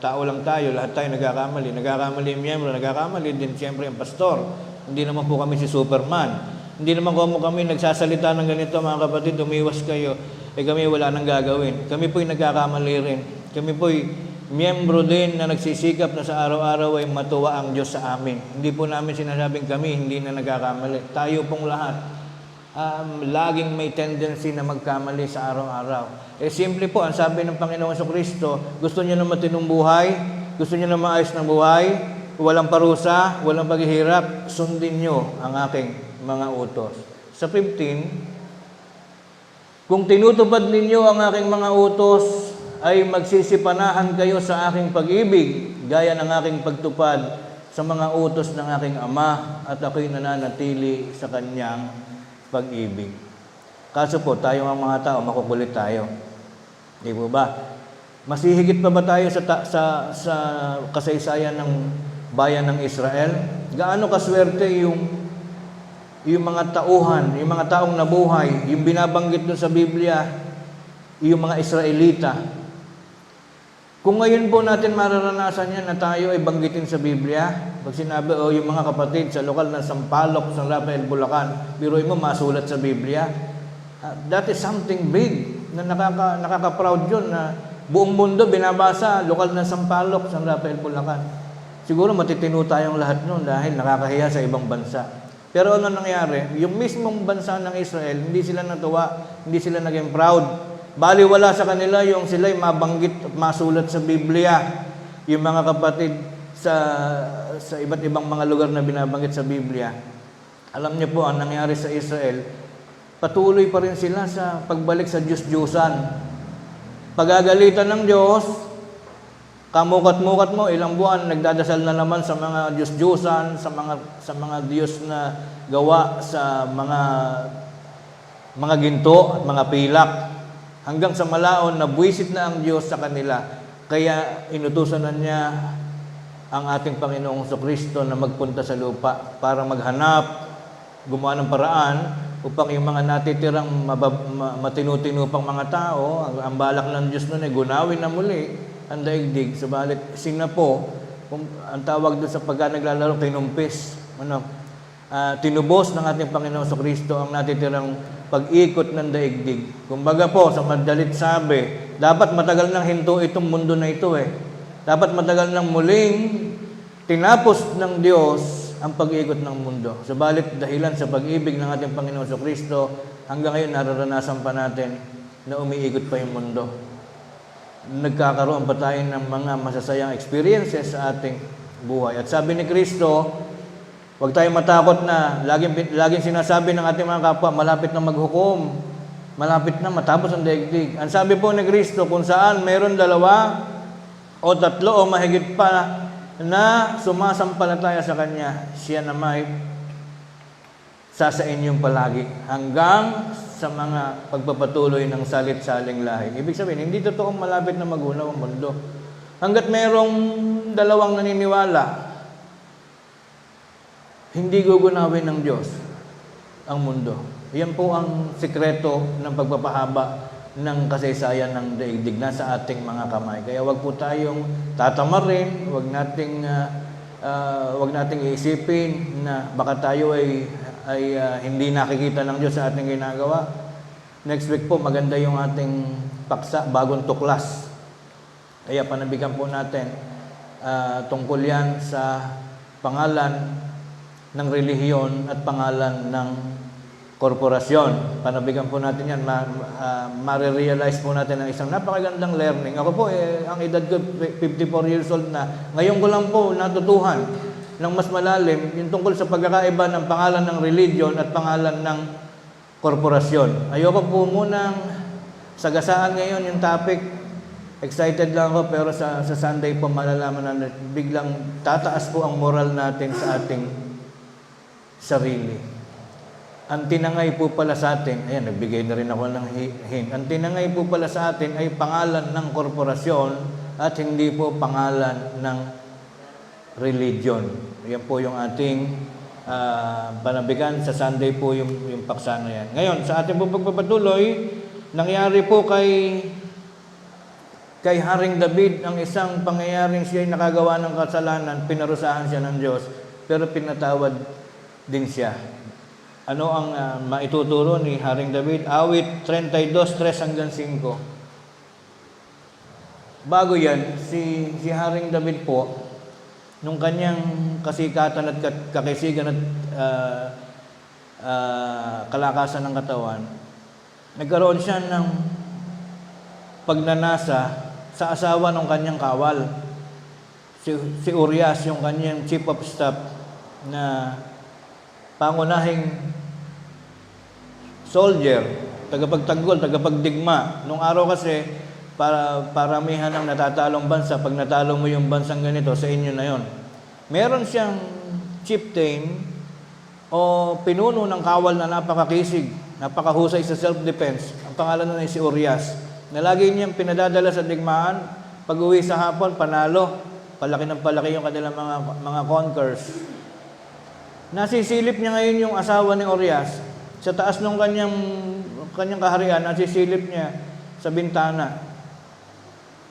tao lang tayo, lahat tayo nagkakamali. Nagkakamali yung miyembro, nagkakamali din siyempre yung pastor. Hindi naman po kami si Superman. Hindi naman po kami nagsasalita ng ganito, mga kapatid, umiwas kayo. Kami wala nang gagawin. Kami po'y nagkakamali rin. Kami po'y miyembro din na nagsisikap na sa araw-araw ay matuwa ang Diyos sa amin. Hindi po namin sinasabing kami hindi na nagkakamali. Tayo pong lahat. Laging may tendency na magkamali sa araw-araw. Simple po, ang sabi ng Panginoong Jesucristo, gusto niyo na matinong buhay, gusto niyo na maayos na buhay, walang parusa, walang paghihirap, sundin niyo ang aking mga utos. Sa 15, kung tinutupad ninyo ang aking mga utos, ay magsisipanahan kayo sa aking pag-ibig, gaya ng aking pagtupad sa mga utos ng aking Ama, at ako'y nananatili sa kanyang pag-ibig. Kaso po, tayo ang mga tao, makukulit tayo. Di po ba? Masihigit pa ba tayo sa kasaysayan ng bayan ng Israel? Gaano kaswerte yung mga tauhan, yung mga taong nabuhay, yung binabanggit dun sa Biblia, yung mga Israelita. Kung ngayon po natin mararanasan yan na tayo ay banggitin sa Biblia, pag sinabi, yung mga kapatid sa lokal ng Sampaloc, San Rafael, Bulacan, biruin mo masulat sa Biblia. That is something big na nakaka-proud yun na buong mundo binabasa, lokal ng Sampaloc, San Rafael, Bulacan. Siguro matitino tayong lahat nun dahil nakakahiya sa ibang bansa. Pero ano nangyari? Yung mismong bansa ng Israel, hindi sila natuwa, hindi sila naging proud. Baliwala sa kanila yung sila'y mabanggit at masulat sa Biblia. Yung mga kapatid sa iba't ibang mga lugar na binabanggit sa Biblia. Alam niyo po, ang nangyari sa Israel, patuloy pa rin sila sa pagbalik sa Diyos-Diyosan. Pagagalitan ng Diyos, kamukat-mukat mo, ilang buwan, nagdadasal na naman sa mga Diyos-Diyosan, sa mga Diyos na gawa sa mga ginto at mga pilak. hanggang sa malaon na buwisit na ang Diyos sa kanila. Kaya inutusan na niya ang ating Panginoong Kristo na magpunta sa lupa para maghanap, gumawa ng paraan upang yung mga natitirang matinu-tinu pang mga tao, ang balak ng Diyos noon ay gunawin na muli ang daigdig. Subalit sina po, ang tawag doon sa pagka naglalaro, kinumpis, tinubos ng ating Panginoong Kristo ang natitirang pag-ikot ng daigdig. Kumbaga po, sa madalit sabi, dapat matagal nang hinto itong mundo na ito Dapat matagal nang muling tinapos ng Diyos ang pag-ikot ng mundo. Subalit dahilan sa pag-ibig ng ating Panginoon Kristo, hanggang ngayon nararanasan pa natin na umiikot pa yung mundo. Nagkakaroon pa tayo ng mga masasayang experiences sa ating buhay. At sabi ni Kristo, huwag tayong matakot na laging sinasabi ng ating mga kapwa, malapit na maghukom, malapit na matapos ang daigdig. Ang sabi po ni Kristo, kung saan mayroon 2 o 3 o mahigit pa na sumasampalataya sa Kanya, siya na may sasain yung palagi hanggang sa mga pagpapatuloy ng salit-saling lahi. Ibig sabihin, hindi totoong malapit na magunaw ang mundo. Hanggat merong 2 naniniwala, hindi gugunawin ng Diyos ang mundo. Yan po ang sikreto ng pagpapahaba ng kasaysayan ng daigdig na sa ating mga kamay. Kaya wag po tayong tatamarin, wag nating iisipin na baka tayo ay hindi nakikita ng Diyos sa ating ginagawa. Next week po, maganda yung ating paksa, bagong tuklas. Kaya panabigan po natin tungkol yan sa pangalan ng relihiyon at pangalan ng korporasyon. Panabigan po natin yan. Marirealize po natin ang isang napakagandang learning. Ako po, ang edad ko, 54 years old na. Ngayon ko lang po natutuhan ng mas malalim yung tungkol sa pagkakaiba ng pangalan ng religion at pangalan ng korporasyon. Ayoko po munang sagasaan ngayon yung topic. Excited lang ako, pero sa Sunday po malalaman na biglang tataas po ang moral natin sa ating sarili. Ang tinangay po pala sa atin, ayan, nagbigay na rin ako ng hint. Ang tinangay po pala sa atin ay pangalan ng korporasyon at hindi po pangalan ng religion. Yan po yung ating panabigan sa Sunday po yung paksa na yan. Ngayon, sa ating po pagpapatuloy, nangyari po kay Haring David ang isang pangyayaring siya ay nakagawa ng kasalanan, pinarusahan siya ng Diyos, pero pinatawad din siya. Ano ang maituturo ni Haring David? Awit 32:3-5. Bago yan, si Haring David po, nung kanyang kasikatan at kakisigan at kalakasan ng katawan, nagkaroon siya ng pagnanasa sa asawa ng kanyang kawal. Si Urias, yung kanyang chief of staff na pangunahing soldier, tagapagtanggol, tagapagdigma. Nung araw kasi, paramihan ng natatalong bansa. Pag natalo mo yung bansang ganito, sa inyo na yon. Meron siyang chieftain o pinuno ng kawal na napakakisig, napakahusay sa self-defense. Ang pangalan nun ay si Urias, na lagi niyang pinadadala sa digmaan. Pag-uwi sa hapon, panalo. Palaki ng palaki yung kanilang mga conquers. Nasisilip niya ngayon yung asawa ni Urias. Sa taas ng kanyang kaharian, nasisilip niya sa bintana.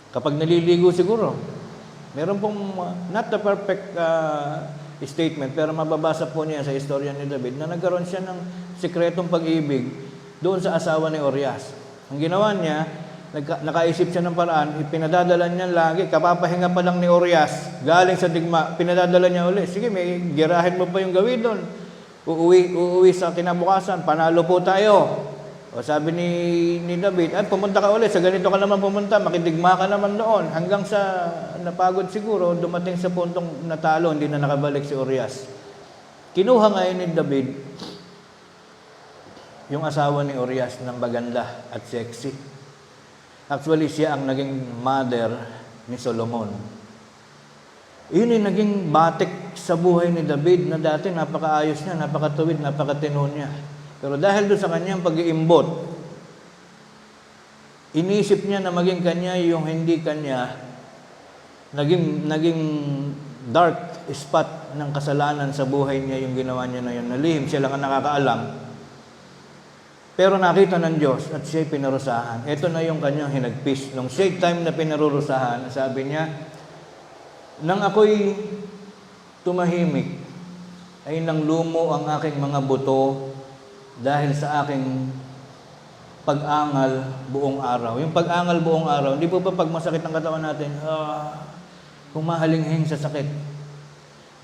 Kapag naliligo siguro. Meron pong not the perfect statement, pero mababasa po niya sa istorya ni David na nagkaroon siya ng sikretong pag-ibig doon sa asawa ni Urias. Ang ginawa niya, nakaisip siya ng paraan, ipinadadala niya lagi, kapapahinga pa lang ni Urias, galing sa digma, pinadadala niya ulit. Sige, may girahin mo pa yung gawin doon. Uuwi sa kinabukasan, panalo po tayo. O sabi ni David, pumunta ka ulit, sa ganito ka naman pumunta, makidigma ka naman doon. Hanggang sa napagod siguro, dumating sa puntong natalo, hindi na nakabalik si Urias. Kinuha ngayon ni David yung asawa ni Urias ng maganda at sexy. Actually, siya ang naging mother ni Solomon. Yun yung naging batik sa buhay ni David na dati napakaayos niya, napakatuwid, napakatino niya. Pero dahil doon sa kanyang pag-iimbot, inisip niya na maging kanya yung hindi kanya, naging dark spot ng kasalanan sa buhay niya yung ginawa niya na yun. Nalihim, siya lang ang nakakaalam. Pero nakita ng Diyos at siya'y pinarusahan. Ito na yung kanyang hinagpis. Nung siya'y time na pinarurusahan, sabi niya, nang ako'y tumahimik, ay nang lumo ang aking mga buto dahil sa aking pag-angal buong araw. Yung pag-angal buong araw, hindi po ba pag masakit ang katawan natin, humahalinghing sa sakit.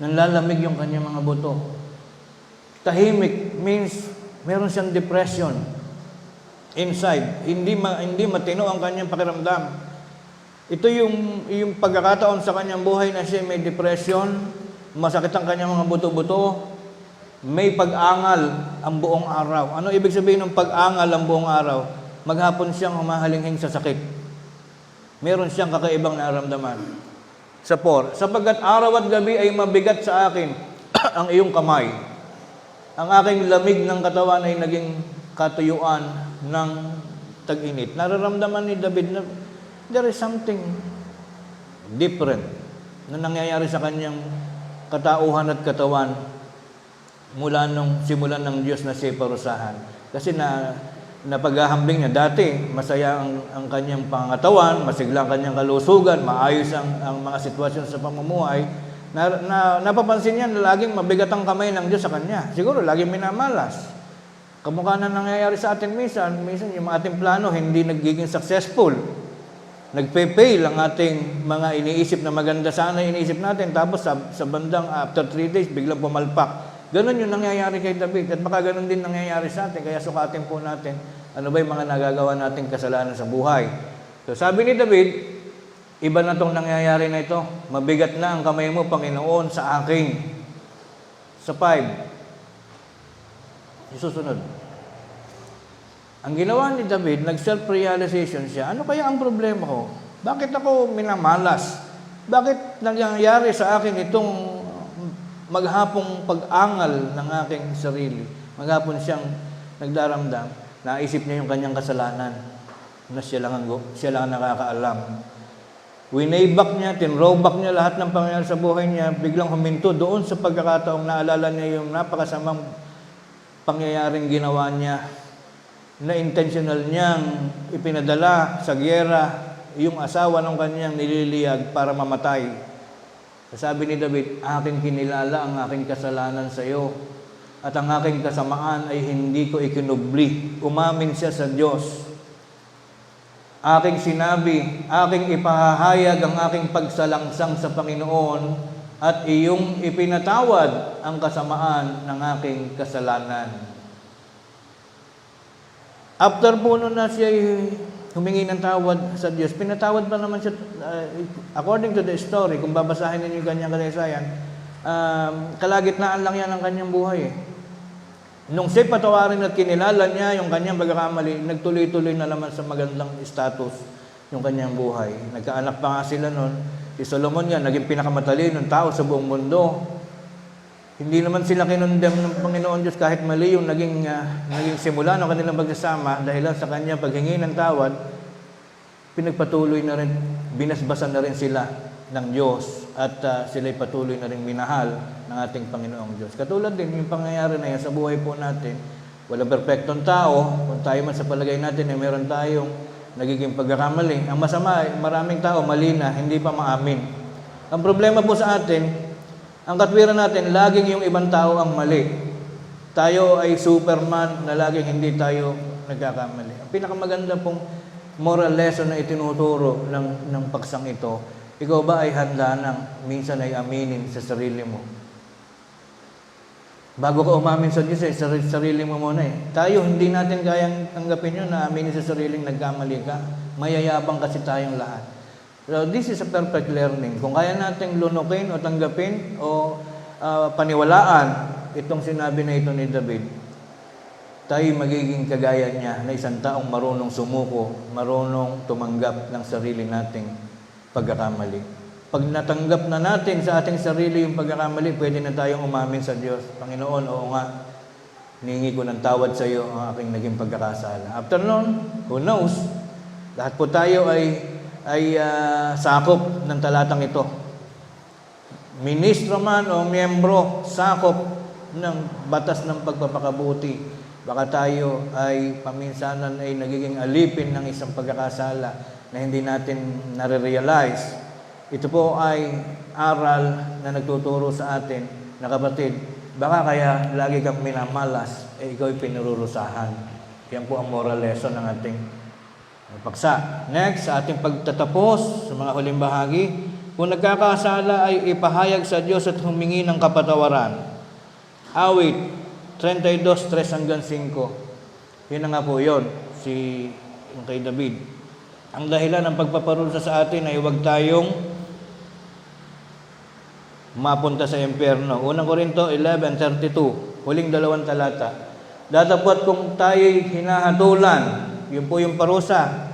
Nanlalamig yung kanyang mga buto. Tahimik means meron siyang depression inside. Hindi matino ang kanyang pakiramdam. Ito yung pagkakataon sa kanyang buhay na siya may depression, masakit ang kanyang mga buto-buto, may pag-angal ang buong araw. Ano ibig sabihin ng pag-angal ang buong araw? Maghapon siyang humahalinghing sa sakit. Meron siyang kakaibang nararamdaman. Sapagkat araw at gabi ay mabigat sa akin ang iyong kamay. Ang aking lamig ng katawan ay naging katuyuan ng tag-init. Nararamdaman ni David na there is something different na nangyayari sa kanyang katauhan at katawan mula nung simulan ng Diyos na siya parusahan. Kasi napaghahambing niya dati, masaya ang kanyang pangatawan, masigla ang kanyang kalusugan, maayos ang mga sitwasyon sa pamumuhay. Napapansin niya na laging mabigat ang kamay ng Diyos sa kanya. Siguro, laging minamalas. Kamukha na nangyayari sa atin minsan yung ating plano hindi nagiging successful. Nagpe-fail ang ating mga iniisip na maganda sana iniisip natin, tapos sa bandang after 3 days, biglang pumalpak. Ganon yung nangyayari kay David at baka ganon din nangyayari sa atin. Kaya sukatin po natin ano ba yung mga nagagawa nating kasalanan sa buhay. So sabi ni David, iba na itong nangyayari na ito. Mabigat na ang kamay mo, Panginoon, sa akin. Sa 5. Isusunod. Ang ginawa ni David, nag-self-realization siya. Ano kaya ang problema ko? Bakit ako minamalas? Bakit nangyayari sa akin itong maghapong pag-angal ng aking sarili? Maghapon siyang nagdaramdam. Naisip niya yung kanyang kasalanan na siya lang ang nakakaalam. Winayback niya, tinrowback niya lahat ng pangyayari sa buhay niya, biglang huminto doon sa pagkakataong naalala niya yung napakasamang pangyayaring ginawa niya na intentional niyang ipinadala sa gyera yung asawa ng kanyang nililiyag para mamatay. Sabi ni David, aking kinilala ang aking kasalanan sa iyo at ang aking kasamaan ay hindi ko ikinubli. Umamin siya sa Diyos. Aking sinabi, aking ipahahayag ang aking pagsalangsang sa Panginoon at iyong ipinatawad ang kasamaan ng aking kasalanan. After po nun na siya humingi ng tawad sa Diyos, pinatawad pa naman siya, according to the story, kung babasahin ninyo yung kanyang kasaysayan, kalagitnaan lang yan ang kanyang buhay. Nung siya patawarin at kinilala niya yung kanyang pagkakamali, nagtuloy-tuloy na naman sa magandang status yung kanyang buhay. Nagkaanak pa nga sila nun. Si Solomon nga, naging pinakamatalino ng tao sa buong mundo. Hindi naman sila kinondem ng Panginoon Diyos kahit mali yung naging simula ng kanilang pagsasama dahil sa kanya paghingi ng tawad, pinagpatuloy na rin, binasbasan na rin sila ng Diyos at sila'y patuloy na rin minahal ng ating Panginoong Diyos. Katulad din yung pangyayari na yan sa buhay po natin, walang perpektong tao, kung tayo man sa palagay natin ay meron tayong nagiging pagkakamali. Ang masama ay maraming tao mali na, hindi pa maamin. Ang problema po sa atin, ang katwiran natin, laging yung ibang tao ang mali. Tayo ay Superman na laging hindi tayo nagkakamali. Ang pinakamaganda pong moral lesson na itinuturo ng paksang ito, ikaw ba ay handa nang minsan ay aminin sa sarili mo? Bago ka umamin sa Diyos, sa sarili mo muna eh. Tayo, hindi natin kayang tanggapin yun na aminin sa sariling nagkamali ka. Mayayabang kasi tayong lahat. So, this is a perfect learning. Kung kaya nating lunukin o tanggapin o paniwalaan itong sinabi na ito ni David, tayo magiging kagaya niya na isang taong marunong sumuko, marunong tumanggap ng sarili nating pagkakamali. Pag natanggap na natin sa ating sarili yung pagkakamali, pwede na tayong umamin sa Diyos. Panginoon, oo nga, hiningi ko ng tawad sa iyo ang aking naging pagkakasala. After noon, who knows, Lahat po tayo ay sakop ng talatang ito. Ministro man o miyembro, sakop ng batas ng pagpapakabuti. Baka tayo ay paminsanan ay nagiging alipin ng isang pagkakasala na hindi natin nare-realize. Ito po ay aral na nagtuturo sa atin na kapatid, baka kaya lagi kang minamalas, ikaw ay pinururusahan. Yan po ang moral lesson ng ating paksa. Next, sa ating pagtatapos sa mga huling bahagi, kung nagkakasala ay ipahayag sa Diyos at humingi ng kapatawaran. Awit 32:3-5. Yun na nga po yun, yung kay David. Ang dahilan ng pagpaparusa sa atin ay huwag tayong mapunta sa impyerno. Unang Korinto 11:32, huling 2 talata. Datapwat kung tayo'y hinahatulan, yun po yung parusa.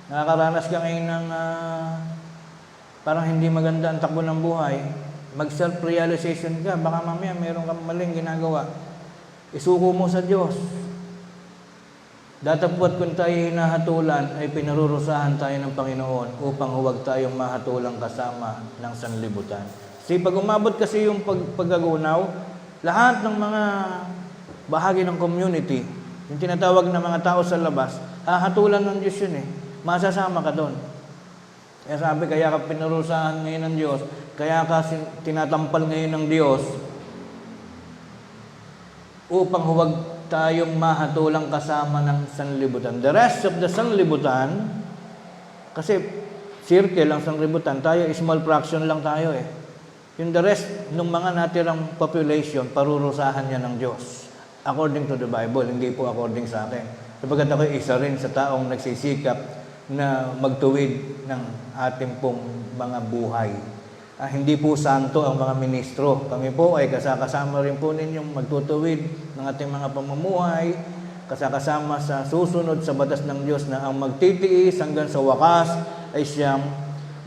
Nakakaranas ka ngayon ng parang hindi maganda ang takbo ng buhay. Mag-self-realization ka, baka mamaya mayroon kang maling ginagawa. Isuko mo sa Diyos. Datapwat kung tayo hinahatulan, ay pinarurusahan tayo ng Panginoon upang huwag tayong mahatulang kasama ng sanlibutan. Kasi pag umabot kasi yung paggagunaw, lahat ng mga bahagi ng community, yung tinatawag na mga tao sa labas, hahatulan ng Diyos yun eh. Masasama ka doon. Kaya sabi, kaya ka pinarusahan ngayon ng Diyos, kaya ka tinatampal ngayon ng Diyos, upang huwag tayong mahatulang kasama ng sanlibutan. The rest of the sanlibutan, kasi circle ang sanlibutan, tayo small fraction lang tayo eh. Yung the rest ng mga natirang population, parurusahan niya ng Diyos. According to the Bible, hindi po according sa akin. Sapagkat ako isa rin sa taong nagsisikap na magtuwid ng ating pong mga buhay. Hindi po santo ang mga ministro. Kami po ay kasama rin po ninyong magtutuwid ng ating mga pamumuhay, kasama sa susunod sa batas ng Diyos na ang magtitiis hanggang sa wakas ay siyang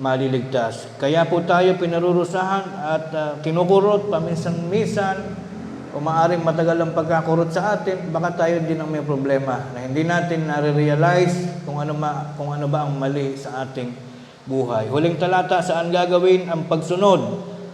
maliligtas. Kaya po tayo pinarurusahan at kinukurot paminsan-minsan o maaaring matagal ang pagkakurot sa atin, baka tayo din ang may problema na hindi natin nare-realize kung ano ba ang mali sa ating buhay. Huling talata, saan gagawin ang pagsunod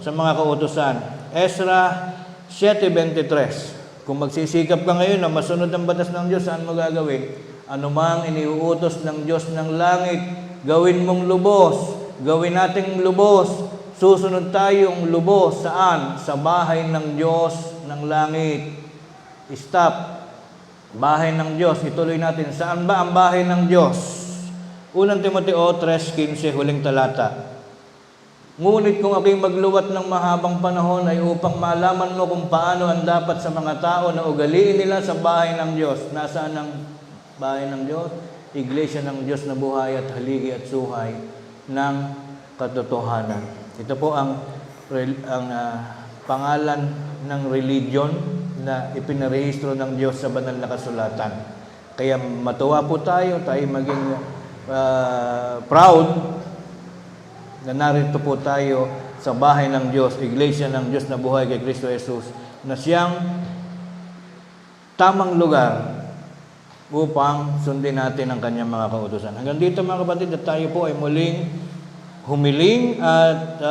sa mga kautusan? Ezra 7:23. Kung magsisikap ka ngayon na masunod ang batas ng Diyos, saan mo gagawin? Anumang iniuutos ng Diyos ng langit, gawin mong lubos. Gawin nating lubos. Susunod tayong lubos. Saan? Sa bahay ng Diyos ng langit. Stop. Bahay ng Diyos. Ituloy natin. Saan ba ang bahay ng Diyos? 1 Timoteo 3:15, huling talata. Ngunit kung ako'y magluwat ng mahabang panahon ay upang malaman mo kung paano ang dapat sa mga tao na ugaliin nila sa bahay ng Diyos. Nasaan ang bahay ng Diyos? Iglesia ng Diyos na buhay at haligi at suhay ng katotohanan. Ito po ang pangalan ng religion na ipinarehistro ng Diyos sa banal na kasulatan. Kaya matuwa po tayo maging proud na narito po tayo sa bahay ng Diyos, Iglesia ng Diyos na buhay kay Kristo Jesus, na siyang tamang lugar upang sundin natin ang kanyang mga kautusan. Hanggang dito mga kapatid, at tayo po ay muling humiling at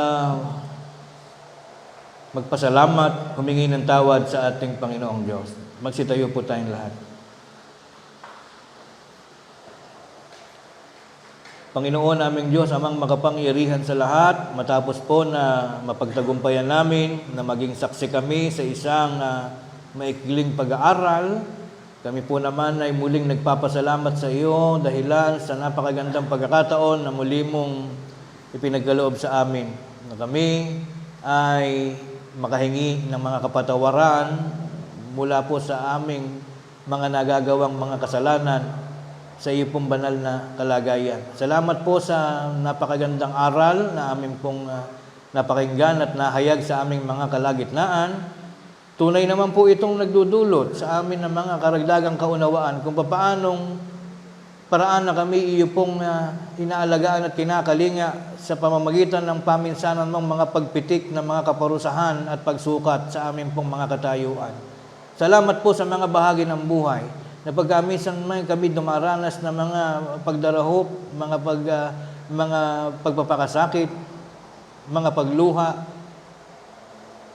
magpasalamat, humingi ng tawad sa ating Panginoong Diyos. Magsitayo po tayong lahat. Panginoon naming Diyos, amang makapangyarihan sa lahat, matapos po na mapagtagumpayan namin, na maging saksi kami sa isang maikling pag-aaral, kami po naman ay muling nagpapasalamat sa iyo dahilan sa napakagandang pagkakataon na muli mong ipinagkaloob sa amin, na kami ay makahingi ng mga kapatawaran mula po sa aming mga nagagawang mga kasalanan sa iyo pong banal na kalagayan. Salamat po sa napakagandang aral na amin pong napakinggan at nahayag sa aming mga kalagitnaan. Tunay naman po itong nagdudulot sa amin ng mga karagdagang kaunawaan kung paanong paraan na kami iyo pong inaalagaan at kinakalinga sa pamamagitan ng paminsanan mong mga pagpitik ng mga kaparusahan at pagsukat sa amin pong mga katayuan. Salamat po sa mga bahagi ng buhay na pagkamisan man kami dumaranas ng mga pagdarahop, mga pagpapakasakit, mga pagluha,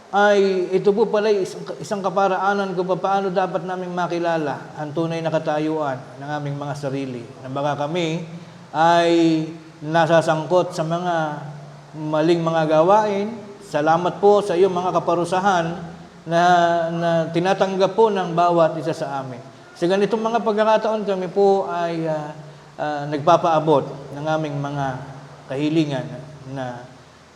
ay ito po pala isang kaparaanan kung paano dapat naming makilala ang tunay na katayuan ng aming mga sarili. Na baka kami ay nasasangkot sa mga maling mga gawain. Salamat po sa iyong mga kaparusahan na tinatanggap po ng bawat isa sa amin. Sa ganitong mga pagkakataon kami po ay nagpapaabot ng aming mga kahilingan na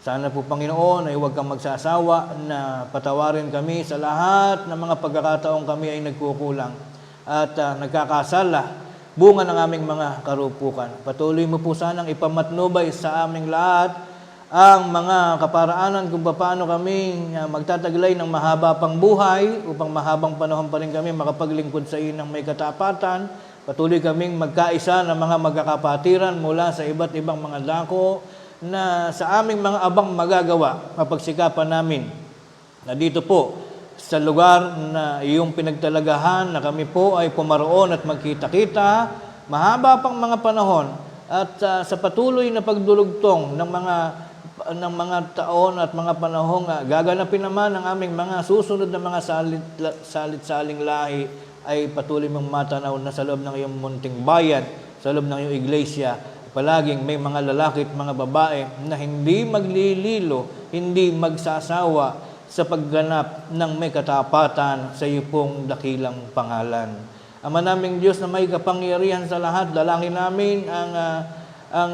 sana po, Panginoon, ay huwag kang magsasawa na patawarin kami sa lahat ng mga pagkakataong kami ay nagkukulang at nagkakasala, bunga ng aming mga karupukan. Patuloy mo po sanang ipamatnubay sa aming lahat ang mga kaparaanan kung paano kami magtataglay ng mahaba pang buhay upang mahabang panahon pa rin kami makapaglingkod sa iyo ng may katapatan. Patuloy kaming magkaisa ng mga magkakapatiran mula sa iba't ibang mga dako na sa aming mga abang magagawa, mapagsikapan namin na dito po sa lugar na iyong pinagtalagahan na kami po ay pumaroon at magkita-kita, mahaba pang mga panahon at sa patuloy na pagdulugtong ng mga taon at mga panahong gaganapin naman ang aming mga susunod na mga salit-saling lahi ay patuloy mong matanaw na sa loob ng iyong munting bayan, sa loob ng iyong iglesia. Palaging may mga lalaki at mga babae na hindi maglililo, hindi magsasawa sa pagganap ng may katapatan sa iyo pong dakilang pangalan. Ama naming Diyos na may kapangyarihan sa lahat, dalangin namin ang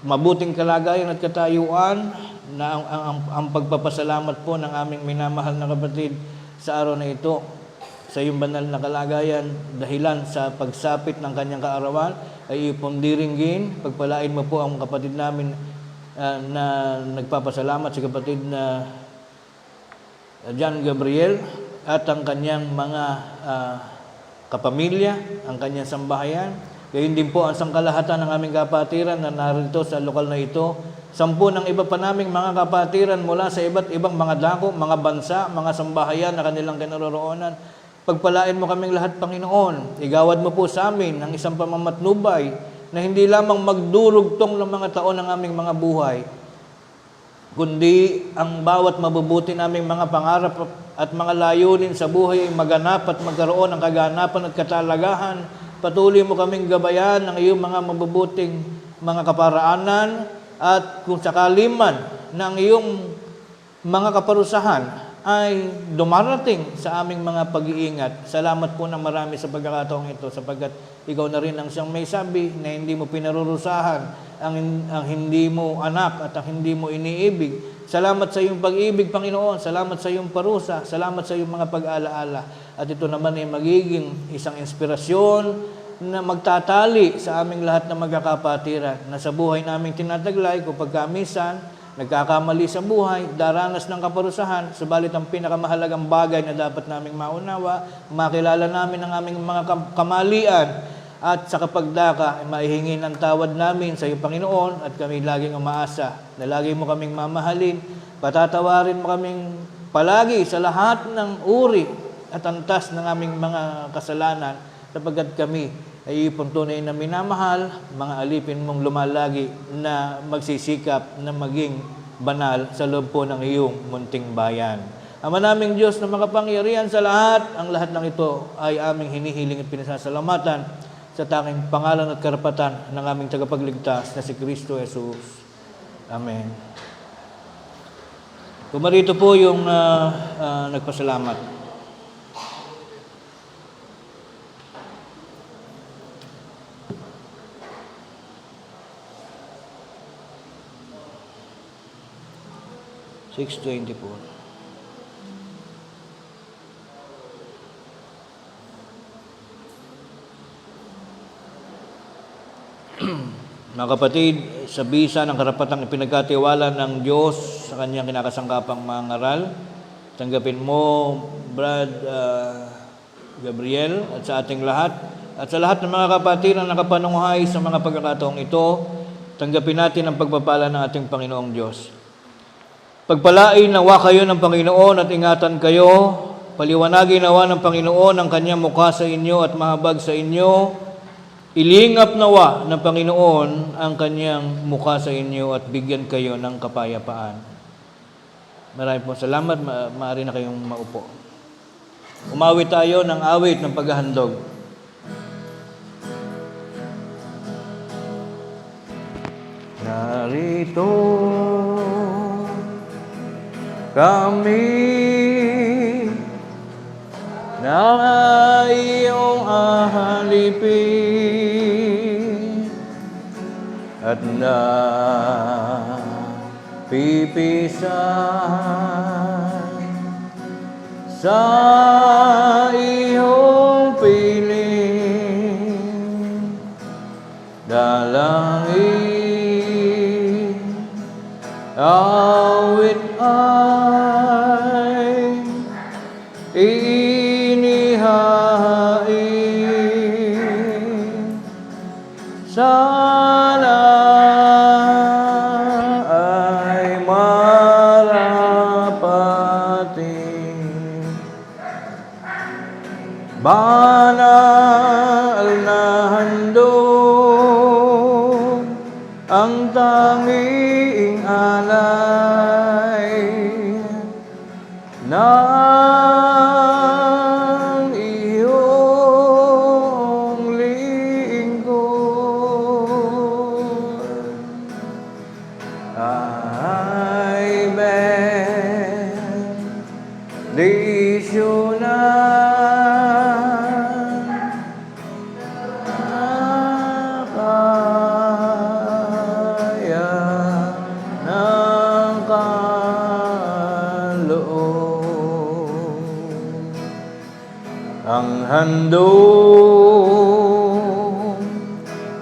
mabuting kalagayan at katayuan na ang pagpapasalamat po ng aming minamahal na kapatid sa araw na ito. Sa iyong banal na kalagayan, dahilan sa pagsapit ng kanyang kaarawan, ay ipundiringgin. Pagpalain mo po ang kapatid namin na nagpapasalamat sa kapatid na John Gabriel at ang kanyang mga kapamilya, ang kanyang sambahayan. Gayon din po ang sangkalahatan ng aming kapatiran na narito sa lokal na ito. 10 ng iba pa naming mga kapatiran mula sa iba't ibang mga dako, mga bansa, mga sambahayan na kanilang kinaroroonan. Pagpalain mo kaming lahat, Panginoon. Igawad mo po sa amin ang isang pamamatnubay na hindi lamang magdurugtong ng mga taon ng aming mga buhay, kundi ang bawat mabubuti naming mga pangarap at mga layunin sa buhay ay maganap at magkaroon ng kaganapan at katalagahan. Patuloy mo kaming gabayan ng iyong mga mabubuting mga kaparaanan at kung sakali man na ang iyong mga kaparusahan ay dumarating sa aming mga pag-iingat. Salamat po ng marami sa pagkakataong ito sapagkat ikaw na rin ang siyang may sabi na hindi mo pinarurusahan ang hindi mo anak at ang hindi mo iniibig. Salamat sa iyong pag-ibig, Panginoon. Salamat sa iyong parusa. Salamat sa iyong mga pag-alaala. At ito naman ay magiging isang inspirasyon na magtatali sa aming lahat ng magkakapatiran na sa buhay naming tinataglay kung pagkamisan nagkakamali sa buhay, daranas ng kaparusahan, subalit ang pinakamahalagang bagay na dapat naming maunawa, makilala namin ang aming mga kamalian at sa kapagdaka, maihingi ng tawad namin sa iyo, Panginoon, at kami laging umaasa na lagi mo kaming mamahalin, patatawarin mo kaming palagi sa lahat ng uri at antas ng aming mga kasalanan sapagkat kami ay tunay na minamahal, mga alipin mong lumalagi na magsisikap na maging banal sa loob po ng iyong munting bayan. Ama naming Diyos na makapangyarihan sa lahat, ang lahat ng ito ay aming hinihiling at pinasasalamatan sa tanging pangalan at karapatan ng aming tagapagligtas na si Kristo Jesus. Amen. Pumarito po yung nagpasalamat. Mga kapatid, sa bisa ng karapatang ipinagkatiwala ng Diyos sa kanyang kinakasangkapang mga ngaral, tanggapin mo, Brad Gabriel, at sa ating lahat, at sa lahat ng mga kapatid na nakapanunghay sa mga pagkakataong ito, tanggapin natin ang pagpapala ng ating Panginoong Diyos. Pagpalain nawa kayo ng Panginoon at ingatan kayo Paliwanagin nawa ng Panginoon ang kanyang mukha sa inyo at mahabag sa inyo. Ilingap nawa ng Panginoon ang kanyang mukha sa inyo at bigyan kayo ng kapayapaan. Maraming po salamat. Maaari na kayong maupo. Umawit tayo ng awit ng paghahandog. Narito kami na iyong ahalipin at na pipisan sa iyong piling dalangin awit ay inihain sana ay marapatin banal na handog ang tanging alay ng iyong lingkod ay bendisyonan kaya ng kaloob ang handog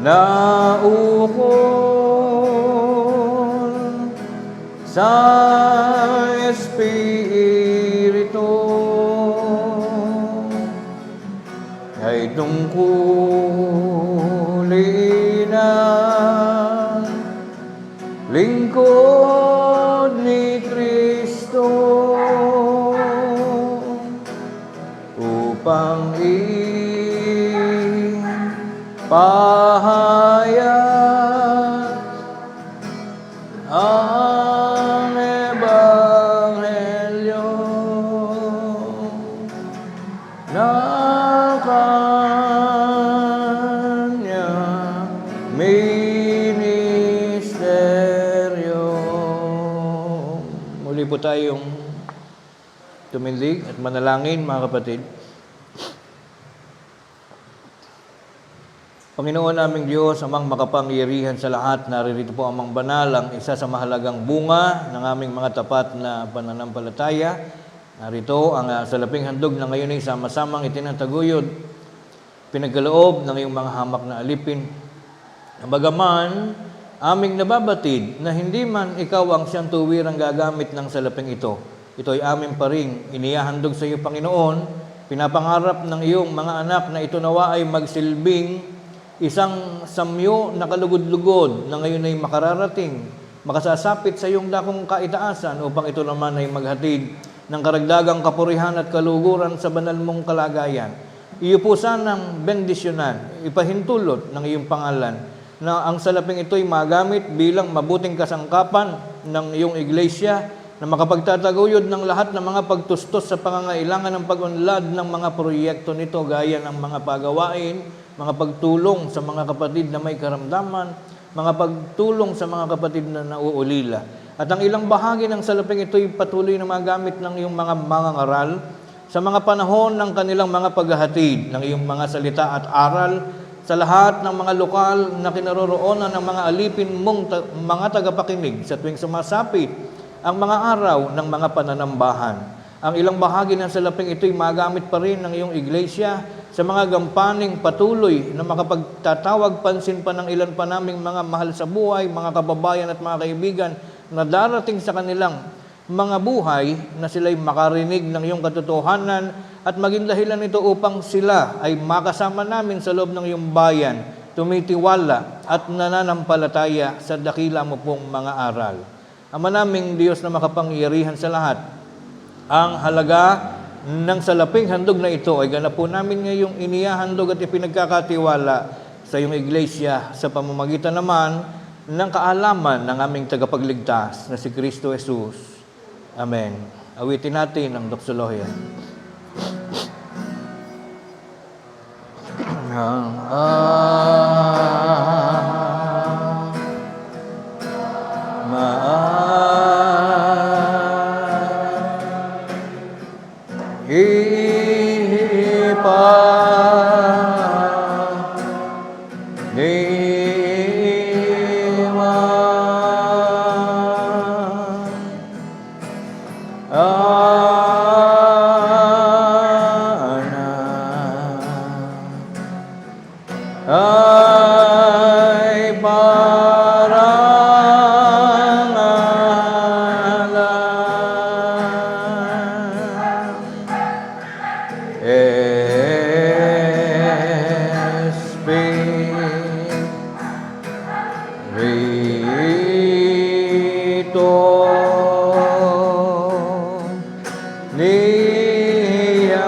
na ukol sa Espiritu ay tungkulin ng lingkod ni Kristo upang ipahayag ang Ebanghelyo na kanyang ministeryo. Muli po tayong tumindig at manalangin, mga kapatid. Panginoon naming Diyos, amang makapangyarihan sa lahat, naririto po amang banal, ang isa sa mahalagang bunga ng aming mga tapat na pananampalataya. Narito ang salaping handog na ngayon ay sama-samang itinataguyod, pinagkaloob ng iyong mga hamak na alipin. Bagaman, aming nababatid na hindi man ikaw ang siyang tuwirang gagamit ng salaping ito. Ito ay amin pa rin inihahandog sa iyo, Panginoon. Pinapangarap ng iyong mga anak na ito nawa ay magsilbing isang samyo na kalugod-lugod na ngayon ay makararating, makasasapit sa iyong dakong kaitaasan upang ito naman ay maghatid ng karagdagang kapurihan at kaluguran sa banal mong kalagayan. Iyo po sanang bendisyonan, ipahintulot ng iyong pangalan na ang salaping ito ay magamit bilang mabuting kasangkapan ng iyong iglesia na makapagtataguyod ng lahat ng mga pagtustos sa pangangailangan ng pag-unlad ng mga proyekto nito gaya ng mga pagawain, mga pagtulong sa mga kapatid na may karamdaman, mga pagtulong sa mga kapatid na nauulila. At ang ilang bahagi ng salaping ito ay patuloy na magamit ng iyong mga mangangaral sa mga panahon ng kanilang mga paghahatid ng iyong mga salita at aral sa lahat ng mga lokal na kinaroroonan ng mga alipin mong mga tagapakinig sa tuwing sumasapit ang mga araw ng mga pananambahan. Ang ilang bahagi ng salaping ito ay magamit pa rin ng iyong iglesia sa mga gampaning patuloy na makapagtatawag pansin pa ng ilan pa naming mga mahal sa buhay, mga kababayan at mga kaibigan na darating sa kanilang mga buhay na sila'y makarinig ng iyong katotohanan at maging dahilan nito upang sila ay makasama namin sa loob ng iyong bayan, tumitiwala at nananampalataya sa dakila mo pong mga aral. Ama naming Diyos na makapangyarihan sa lahat, ang halaga ng salaping handog na ito ay ganap po namin ngayong inihahandog at ipinagkakatiwala sa iyong iglesia sa pamamagitan naman ng kaalaman ng aming tagapagligtas na si Kristo Jesus. Amen. Awitin natin ang doxology. Ay parangalan Espiritu niya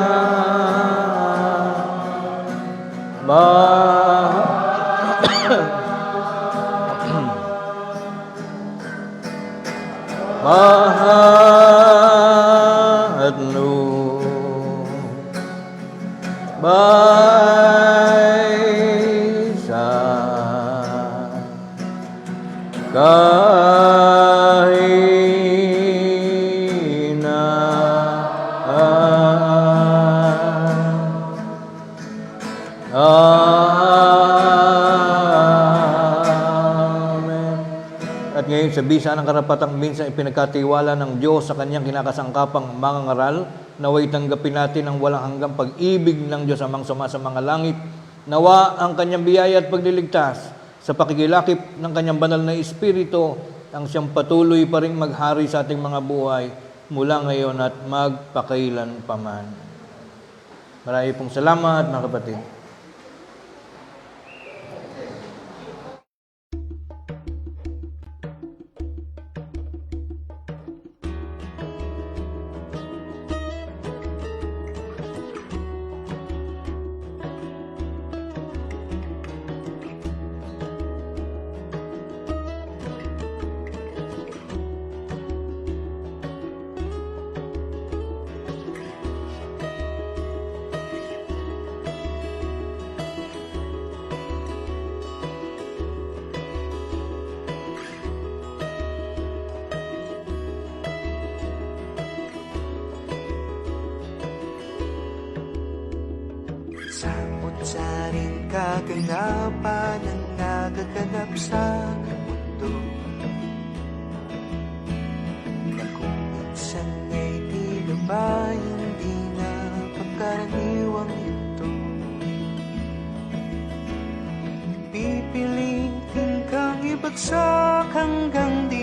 Mahatnu Baisa Amen. At ngayon, sa bisa ng karapatang minsan ipinagkatiwala ng Diyos sa kanyang kinakasangkapang mga ngaral, naway tanggapin natin ang walang hanggang pag-ibig ng Diyos amang suma sa mga langit. Nawa ang kanyang biyaya at pagliligtas sa pakikilakip ng kanyang banal na Espiritu ang siyang patuloy pa rin maghari sa ating mga buhay mula ngayon at magpakailan paman. Marami pong salamat, mga kapatid. Samot-saring kaganapan ang nagaganap sa mundo, na kung minsan ay tila ba hindi na pagkaraniwang ito. Pipilitin kang ibagsak hanggang di